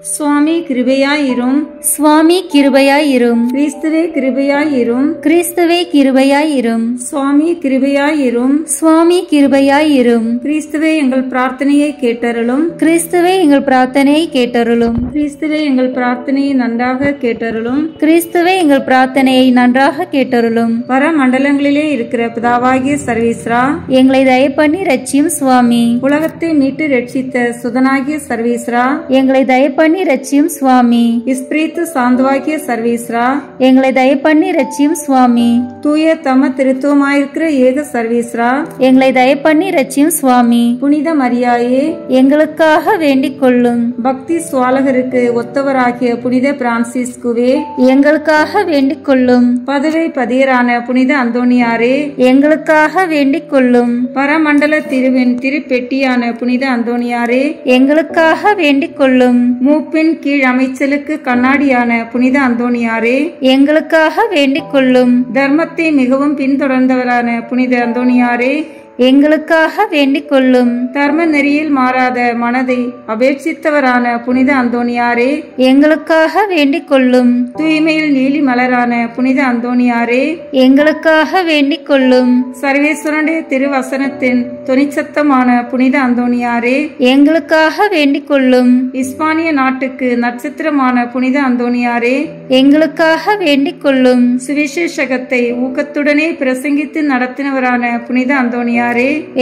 சுவாமி கிருபையாயிரும்,
சுவாமி கிருபையாயிரும்,
கிறிஸ்துவே கிருபையாயிரும்,
கிறிஸ்துவே கிருபையாயிரும்,
சுவாமி கிருபையாயிரும்,
சுவாமி கிருபையாயிரும்,
கிறிஸ்துவே எங்கள் பிரார்த்தனையை கேட்டருளும்,
கிறிஸ்துவே எங்கள் பிரார்த்தனையை கேட்டருளும்,
கிறிஸ்துவே எங்கள் பிரார்த்தனையை நன்றாக கேட்டருளும்,
கிறிஸ்துவே எங்கள் பிரார்த்தனையை நன்றாக கேட்டருளும்.
பரமண்டலங்களிலே இருக்கிற பிதாவாகிய சர்வீஸ்ரா,
எங்களை தயை பண்ணி ரட்சியும் சுவாமி.
உலகத்தை மீட்டு ரட்சித்த சுதனாகிய சர்வீஸ்ரா,
எங்களை தயை பண்ணி ரட்சியும் சுவாமி.
இஸ்பிரித்து சாந்தவாகிய சர்வீஸ்ரா,
எங்களை தயை பண்ணி ரட்சியும் சுவாமி.
தூய தம திருத்துவமாயிருக்கிற ஏக சர்வீஸ்ரா,
எங்களை தயை பண்ணி ரட்சியும் சுவாமி.
புனித மரியாயே,
எங்களுக்காக வேண்டிக் கொள்ளும்.
பக்தி சுவாலகருக்கு ஒத்தவராகிய புனித பிரான்சிஸ்குவே,
எங்களுக்காக வேண்டிக் கொள்ளும்.
பதவை பதியரான புனித அந்தோனியாரே,
எங்களுக்காக வேண்டிக் கொள்ளும்.
பரமண்டல திருவின் திருப்பெட்டியான புனித அந்தோனியாரே,
எங்களுக்காக வேண்டிக் கொள்ளும்.
மூப்பின் கீழ் அமைச்சலுக்கு கண்ணாடியான புனித அந்தோனியாரே,
எங்களுக்காக வேண்டிக் கொள்ளும்.
தர்மத்தை மிகவும் பின்தொடர்ந்தவரான புனித அந்தோனியாரே,
எங்களுக்காக வேண்டிக் கொள்ளும்.
தர்ம நெறியில் மாறாத மனதை அபேட்சித்தவரான புனித அந்தோனியாரே,
எங்களுக்காக வேண்டிக் கொள்ளும்.
தூய்மையில் நீலி மலரான புனித அந்தோனியாரே,
எங்களுக்காக வேண்டிக் கொள்ளும்.
சர்வேஸ்வரனுடைய திருவசனத்தின் தொனிச்சத்தமான புனித அந்தோனியாரே,
எங்களுக்காக வேண்டிக் கொள்ளும்.
இஸ்பானிய நாட்டுக்கு நட்சத்திரமான புனித அந்தோனியாரே,
எங்களுக்காக வேண்டிக் கொள்ளும்.
சுவிசேஷகத்தை ஊக்கத்துடனே பிரசங்கித்து நடத்தினவரான புனித அந்தோனியாரே,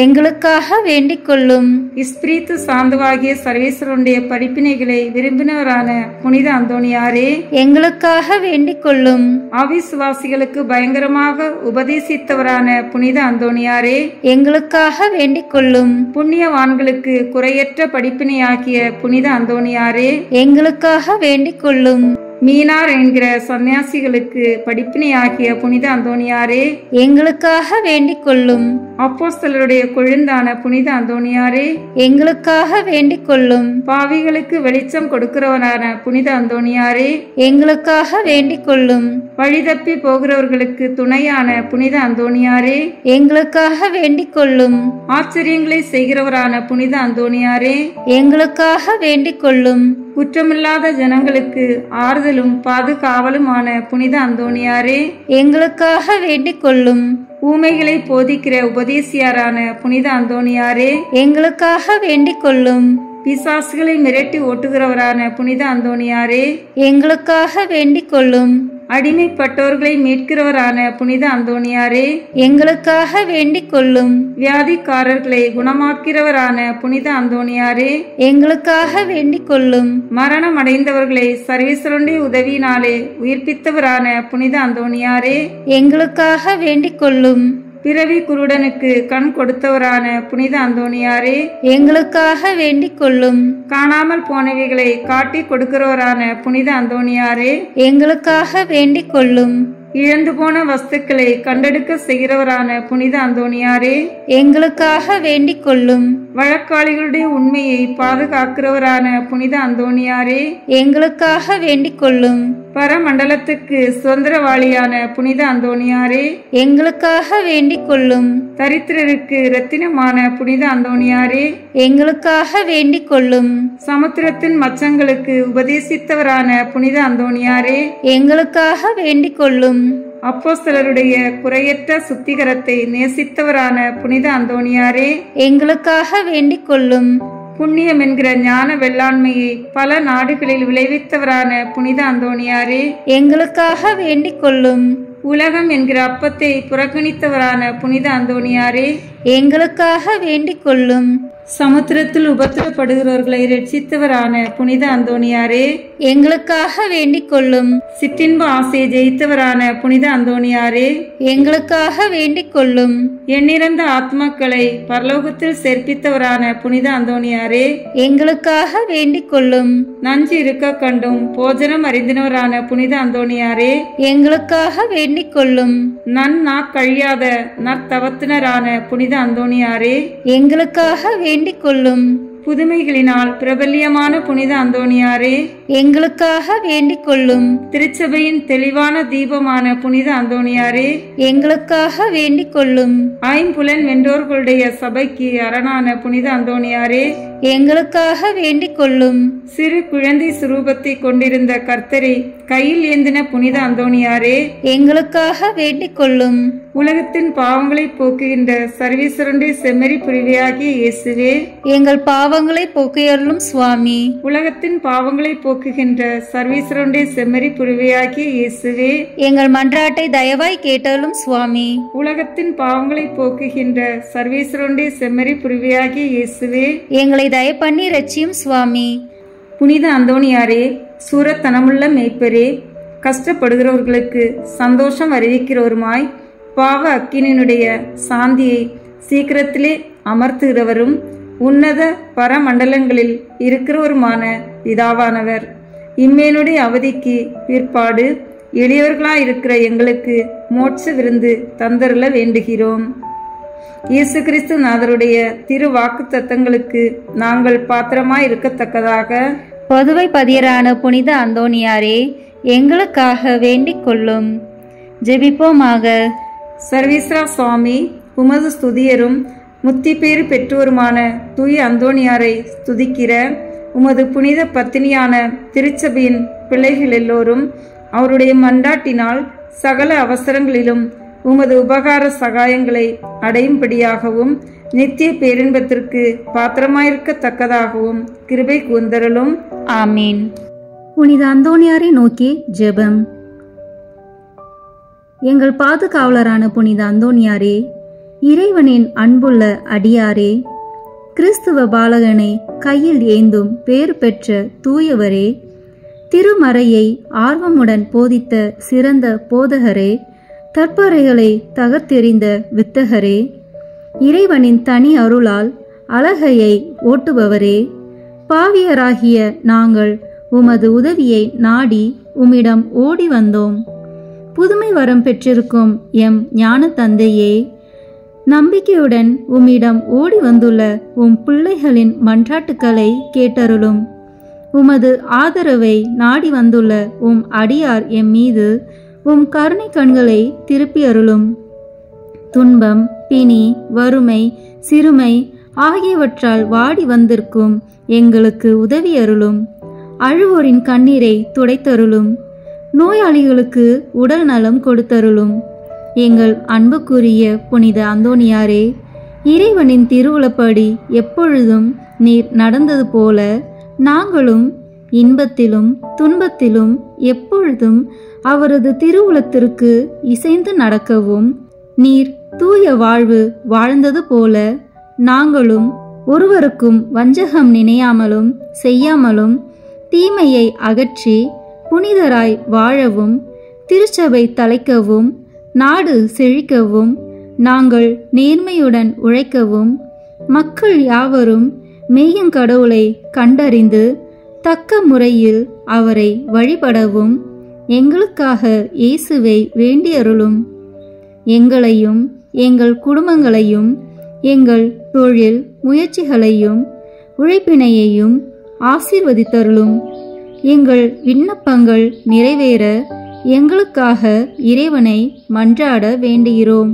எங்களுக்காக வேண்டிக் கொள்ளும்.
இஸ்பிரித்து சாந்தவாகிய சர்வேஸ்வரனுடைய படிப்பினைகளை விரும்பினவரான புனித அந்தோனியாரே,
எங்களுக்காக வேண்டிக் கொள்ளும்.
அவிசுவாசிகளுக்கு பயங்கரமாக உபதேசித்தவரான புனித அந்தோனியாரே,
எங்களுக்காக வேண்டிக் கொள்ளும்.
புண்ணியவான்களுக்கு குறையற்ற படிப்பினையாகிய புனித அந்தோனியாரே,
எங்களுக்காக வேண்டிக் கொள்ளும்.
மீனார் என்கிற சன்னியாசிகளுக்கு படிப்பினையாகிய புனித அந்தோணியாரே,
எங்களுக்காக வேண்டிக் கொள்ளும்.
அப்போஸ்தலருடைய கொழுந்தான புனித அந்தோணியாரே,
எங்களுக்காக வேண்டிக் கொள்ளும்.
பாவிகளுக்கு வெளிச்சம் கொடுக்கிறவரான புனித அந்தோணியாரே,
எங்களுக்காக வேண்டிக் கொள்ளும்.
வழிதப்பி போகிறவர்களுக்கு துணையான புனித அந்தோணியாரே,
எங்களுக்காக வேண்டிக் கொள்ளும்.
ஆச்சரியங்களை செய்கிறவரான புனித அந்தோணியாரே,
எங்களுக்காக வேண்டிக் கொள்ளும்.
குற்றமில்லாத ஜனங்களுக்கு ஆறுதலும் பாதுகாவலுமான புனித அந்தோணியாரே,
எங்களுக்காக வேண்டிக் கொள்ளும்.
ஊமைகளை போதிக்கிற உபதேசியாரான புனித அந்தோணியாரே,
எங்களுக்காக வேண்டிக் கொள்ளும்.
பிசாசுகளை மிரட்டி ஓட்டுகிறவரான புனித அந்தோணியாரே,
எங்களுக்காக வேண்டிக் கொள்ளும்.
அடிமைப்பட்டோர்களை மீட்கிறவரான புனித அந்தோணியாரே,
எங்களுக்காக வேண்டிக் கொள்ளும்.
வியாதிக்காரர்களை குணமாக்கிறவரான புனித அந்தோணியாரே,
எங்களுக்காக வேண்டிக் கொள்ளும்.
மரணம் அடைந்தவர்களை சர்வீஸ்வரனுடைய உதவியினாலே உயிர்ப்பித்தவரான புனித அந்தோணியாரே,
எங்களுக்காக வேண்டிக் கொள்ளும்.
பிறவி குருடனுக்கு கண் கொடுத்தவரான புனித அந்தோணியாரே,
எங்களுக்காக வேண்டிக் கொள்ளும்.
காணாமல் போனவைகளை காட்டி கொடுக்கிறவரான புனித அந்தோணியாரே,
எங்களுக்காக வேண்டிக் கொள்ளும்.
இழந்து போன வஸ்துக்களை கண்டெடுக்க செய்கிறவரான புனித அந்தோணியாரே,
எங்களுக்காக வேண்டிக் கொள்ளும்.
வழக்காளிகளுடைய உண்மையை பாதுகாக்கிறவரான புனித அந்தோணியாரே,
எங்களுக்காக வேண்டிக் கொள்ளும்.
பரமண்டலத்துக்கு சுதந்திரவாளியான புனித அந்தோணியாரே,
எங்களுக்காக வேண்டிக் கொள்ளும்.
தரித்திரருக்கு இரத்தினமான புனித அந்தோணியாரே,
எங்களுக்காக வேண்டிக் கொள்ளும்.
சமுத்திரத்தின் மச்சங்களுக்கு உபதேசித்தவரான புனித அந்தோணியாரே,
எங்களுக்காக வேண்டிக் கொள்ளும்.
அப்போஸ்தலருடைய குறையற்ற சுத்திகரத்தை நேசித்தவரான புனித அந்தோணியாரே,
எங்களுக்காக வேண்டிக் கொள்ளும்.
புண்ணியம் என்கிற ஞான வெள்ளாண்மையை பல நாடுகளில் விளைவித்தவரான புனித அந்தோணியாரே,
எங்களுக்காக வேண்டிக் கொள்ளும்.
உலகம் என்கிற அப்பத்தை புறக்கணித்தவரான புனித அந்தோணியாரே,
எங்களுக்காக வேண்டிக் கொள்ளும்.
சமுத்திரத்தில் உபத்திரப்படுகிறவர்களை ரட்சித்தவரான புனித அந்தோணியாரே,
எங்களுக்காக வேண்டிக் கொள்ளும்.
சிற்றின்ப ஆசையை ஜெயித்தவரான புனித அந்தோணியாரே,
எங்களுக்காக வேண்டிக் கொள்ளும்.
எண்ணிறந்த ஆத்மாக்களை பரலோகத்தில் சேர்ப்பித்தவரான புனித அந்தோணியாரே,
எங்களுக்காக வேண்டிக் கொள்ளும்.
நஞ்சு இருக்க கண்டும் போஜனம் அறிந்தினவரான புனித அந்தோணியாரே,
எங்களுக்காக வேண்டிக் கொள்ளும்.
நற்கழியாத நற்தவத்தினரான புனித அந்தோணியாரே,
எங்களுக்காக வேண்டிக் கொள்ளும்.
புதுமைகளினால் பிரபல்யமான புனித அந்தோணியாரே,
எங்களுக்காக வேண்டிக் கொள்ளும்.
திருச்சபையின் தெளிவான தீபமான புனித அந்தோணியாரே,
எங்களுக்காக வேண்டிக் கொள்ளும்.
ஐம்புலன் வென்றோர்களுடைய சபைக்கு அரணான புனித அந்தோணியாரே,
எங்களுக்காக வேண்டிக் கொள்ளும்.
சிறு குழந்தை சுரூபத்தை கொண்டிருந்த கர்த்தரை கையில் ஏந்தின புனித அந்தோணியாரே,
எங்களுக்காக வேண்டிக் கொள்ளும்.
உலகத்தின் பாவங்களை போக்குகின்ற சர்வீஸ்வரனுடைய செம்மறி புரிவையாகிய இயேசுவே,
எங்கள் பாவங்களை போக்கியருளும் சுவாமி.
உலகத்தின் பாவங்களை போக்குகின்ற சர்வீஸ்வரனுடைய செம்மறி புரிவையாகிய இயேசுவே,
எங்கள் மன்றாட்டை தயவாய் கேட்டருளும் சுவாமி.
உலகத்தின் பாவங்களை போக்குகின்ற சர்வீஸ்வரனுடைய செம்மறி புரிவையாகிய இயேசுவே,
எங்களை தயப்பண்ணி ரட்சியும் சுவாமி.
புனித அந்தோணியாரே, சூரத்தனமுள்ள மேய்ப்பரே, கஷ்டப்படுகிறவர்களுக்கு சந்தோஷம் அறிவிக்கிறவருமாய் பாவ அக்கினியினுடைய சாந்தியை சீக்கிரத்திலே அமர்த்துகிறவரும் உன்னத பரமண்டலங்களில் இருக்கிறவருமான பிதாவானவர், இம்மேனுடைய அவதிக்கு பிற்பாடு எளியவர்களாயிருக்கிற எங்களுக்கு மோட்ச விருந்து தந்தருள வேண்டுகிறோம். இயேசு கிறிஸ்து நாதருடைய திரு வாக்கு தத்தங்களுக்கு நாங்கள் பாத்திரமாய் இருக்கத்தக்கதாக
பொதுவை பதியரான புனித அந்தோணியாரே, எங்களுக்காக வேண்டிக் கொள்ளும். ஜெபிப்போமாக.
சர்வீஸ்வரா சுவாமி, உமது ஸ்துதியரும் முத்தி பேறு பெற்றோருமான தூய அந்தோணியாரை ஸ்துதிக்கிற உமது புனித பத்தினியான திருச்சபையின் பிள்ளைகள் எல்லோரும் அவருடைய மன்றாட்டினால் சகல அவசரங்களிலும் உமது உபகார சகாயங்களை அடையும்படியாகவும் நித்திய பேரின்பத்திற்கு பாத்திரமாயிருக்கத்தக்கதாகவும் கிருபை கூர்ந்தருளும்.
ஆமீன்.
புனித அந்தோணியாரை நோக்கி ஜெபம். எங்கள் பாதுகாவலரான புனித அந்தோணியாரே, இறைவனின் அன்புள்ள அடியாரே, கிறிஸ்துவ பாலகனை கையில் ஏந்தும் பேறு பெற்ற தூயவரே, திருமறையை ஆர்வமுடன் போதித்த சிறந்த போதகரே, தற்பறைகளை தகர்த்தெறிந்த வித்தகரே, இறைவனின் தனி அருளால் அழகையை ஓட்டுபவரே, பாவியராகிய நாங்கள் உமது உதவியை நாடி உம்மிடம் ஓடி வந்தோம். புதுமை வரம் பெற்றிருக்கும் எம் ஞான தந்தையே, நம்பிக்கையுடன் உம்மிடம் ஓடி வந்துள்ள உம் பிள்ளைகளின் மன்றாட்டுக்களை கேட்டருளும். உமது ஆதரவை நாடி வந்துள்ள உம் அடியார் எம் மீது உம் கருணை கண்களை திருப்பி அருளும். துன்பம், பிணி, வறுமை, சிறுமை ஆகியவற்றால் வாடி வந்திருக்கும் எங்களுக்கு உதவி அருளும். அழுவோரின் கண்ணீரை துடைத்தருளும். நோயாளிகளுக்கு உடல் நலம் கொடுத்தருளும். எங்கள் அன்புக்குரிய புனித அந்தோணியாரே, இறைவனின் திருவுளப்படி எப்பொழுதும் நீர் நடந்தது போல நாங்களும் இன்பத்திலும் துன்பத்திலும் எப்பொழுதும் அவரது திருவுளத்திற்கு இசைந்து நடக்கவும், நீர் தூய வாழ்வு வாழ்ந்தது போல நாங்களும் ஒருவருக்கும் வஞ்சகம் நினையாமலும் செய்யாமலும் தீமையை அகற்றி புனிதராய் வாழவும், திருச்சபை தலைக்கவும், நாடு செழிக்கவும், நாங்கள் நேர்மையுடன் உழைக்கவும், மக்கள் யாவரும் மெய்யங்கடவுளை கண்டறிந்து தக்க முறையில் அவரை வழிபடவும் எங்களுக்காக இயேசுவை வேண்டியருளும். எங்களையும் எங்கள் குடும்பங்களையும் எங்கள் தொழில் முயற்சிகளையும் உழைப்பினையையும் ஆசீர்வதித்தருளும். எங்கள் விண்ணப்பங்கள் நிறைவேற எங்களுக்காக இறைவனை மன்றாட வேண்டுகிறோம்.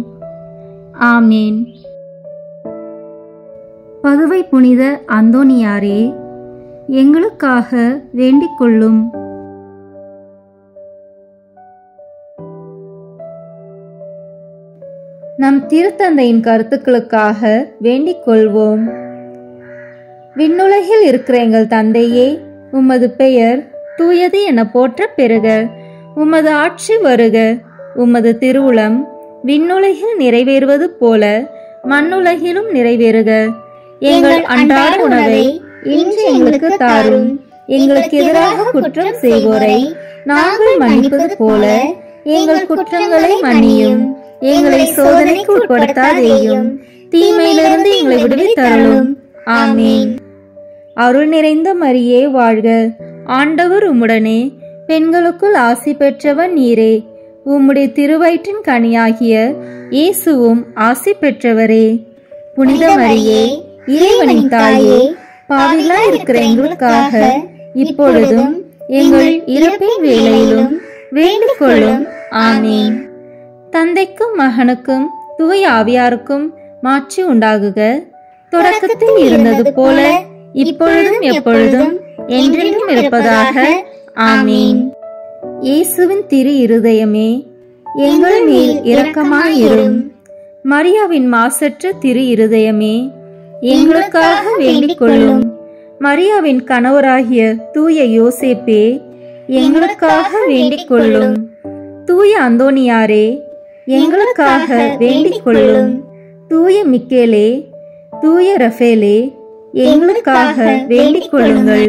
ஆமேன். பதுவை புனித அந்தோணியாரே, எங்களுக்காக வேண்டிக் கொள்ளும். நம் திருத்தந்தையின் கருத்துக்களுக்காக வேண்டிக் கொள்வோம். விண்ணுலகில் இருக்கிற எங்கள் தந்தையே, உமது பெயர் தூயது என போற்ற பெறுக. உமது ஆட்சி வருக. உமது திருவுளம் விண்ணுலகில் நிறைவேறுவது போல மண்ணுலகிலும் நிறைவேறுக. எங்கள் அன்றாட உணவை இன்று எங்களுக்கு தாரும். எங்களுக்கு எதிராக குற்றம் செய்வோரை நாங்கள் மன்னிப்பது போல எங்கள் குற்றங்களை மன்னியும். எங்களை சோதனைக்கு உட்படுத்தாதேயும், தீமையிலிருந்து எங்களை விடுவித்தருளும். ஆமீன். அருள் நிறைந்த மரியே வாழ்க. ஆண்டவர் உம்முடனே, பெண்களுக்குள் ஆசி பெற்றவர் நீரே. உம்முடைய திருவயிற்றின் கனியாகிய இயேசுவும் ஆசி பெற்றவரே. புனித மரியே, இறைவனின் தாயே, பாவிகளாய் இருக்கிற எங்களுக்காக இப்பொழுதும் எங்கள் இறப்பின் வேளையிலும் வேண்டிக் கொள்ளும். ஆமீன். தந்தைக்கும் மகனுக்கும் தூய ஆவியாருக்கும் மாட்சி உண்டாகுக. தொடக்கத்தில் இருந்தது போல இப்பொழுதும் எப்பொழுதும் என்றென்றும் இருப்பதாக. ஆமீன். இயேசுவின் திரு இருதயமே, எங்கள் மேல் இரக்கமாயிரும். மரியாவின் மாசற்ற திரு இருதயமே, எங்களுக்காக வேண்டிக் கொள்ளும். மரியாவின் கணவராகிய தூய யோசேப்பே, எங்களுக்காக வேண்டிக் கொள்ளும். தூய அந்தோணியாரே, எங்களுக்காக வேண்டிக் கொள்ளும். தூய மிக்கேலே, தூய ரஃபேலே, எங்களுக்காக வேண்டிக் கொள்ளுங்கள்.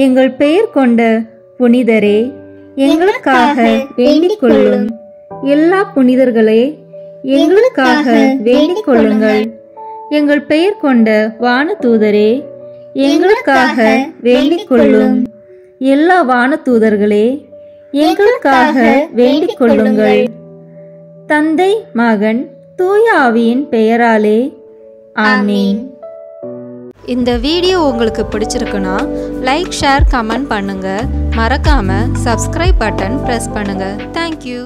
எங்கள் பெயர் கொண்ட புனிதரே, எங்களுக்காக வேண்டிக் கொள்ளும். எல்லா புனிதர்களே, எங்களுக்காக வேண்டிக் கொள்ளுங்கள். எங்கள் பெயர் கொண்ட வானதூதரே, எங்களுக்காக வேண்டிக் கொள்ளும். எல்லா வானதூதர்களே, எங்களுக்காக வேண்டிக் கொள்ளுங்கள். தந்தை, மகன், தூய ஆவியின் பெயராலே. ஆமீன்.
இந்த வீடியோ உங்களுக்கு பிடிச்சிருக்குன்னா லைக், ஷேர், கமெண்ட் பண்ணுங்க. மறக்காம சப்ஸ்கிரைப் பட்டன் பிரஸ் பண்ணுங்க. தேங்க்யூ.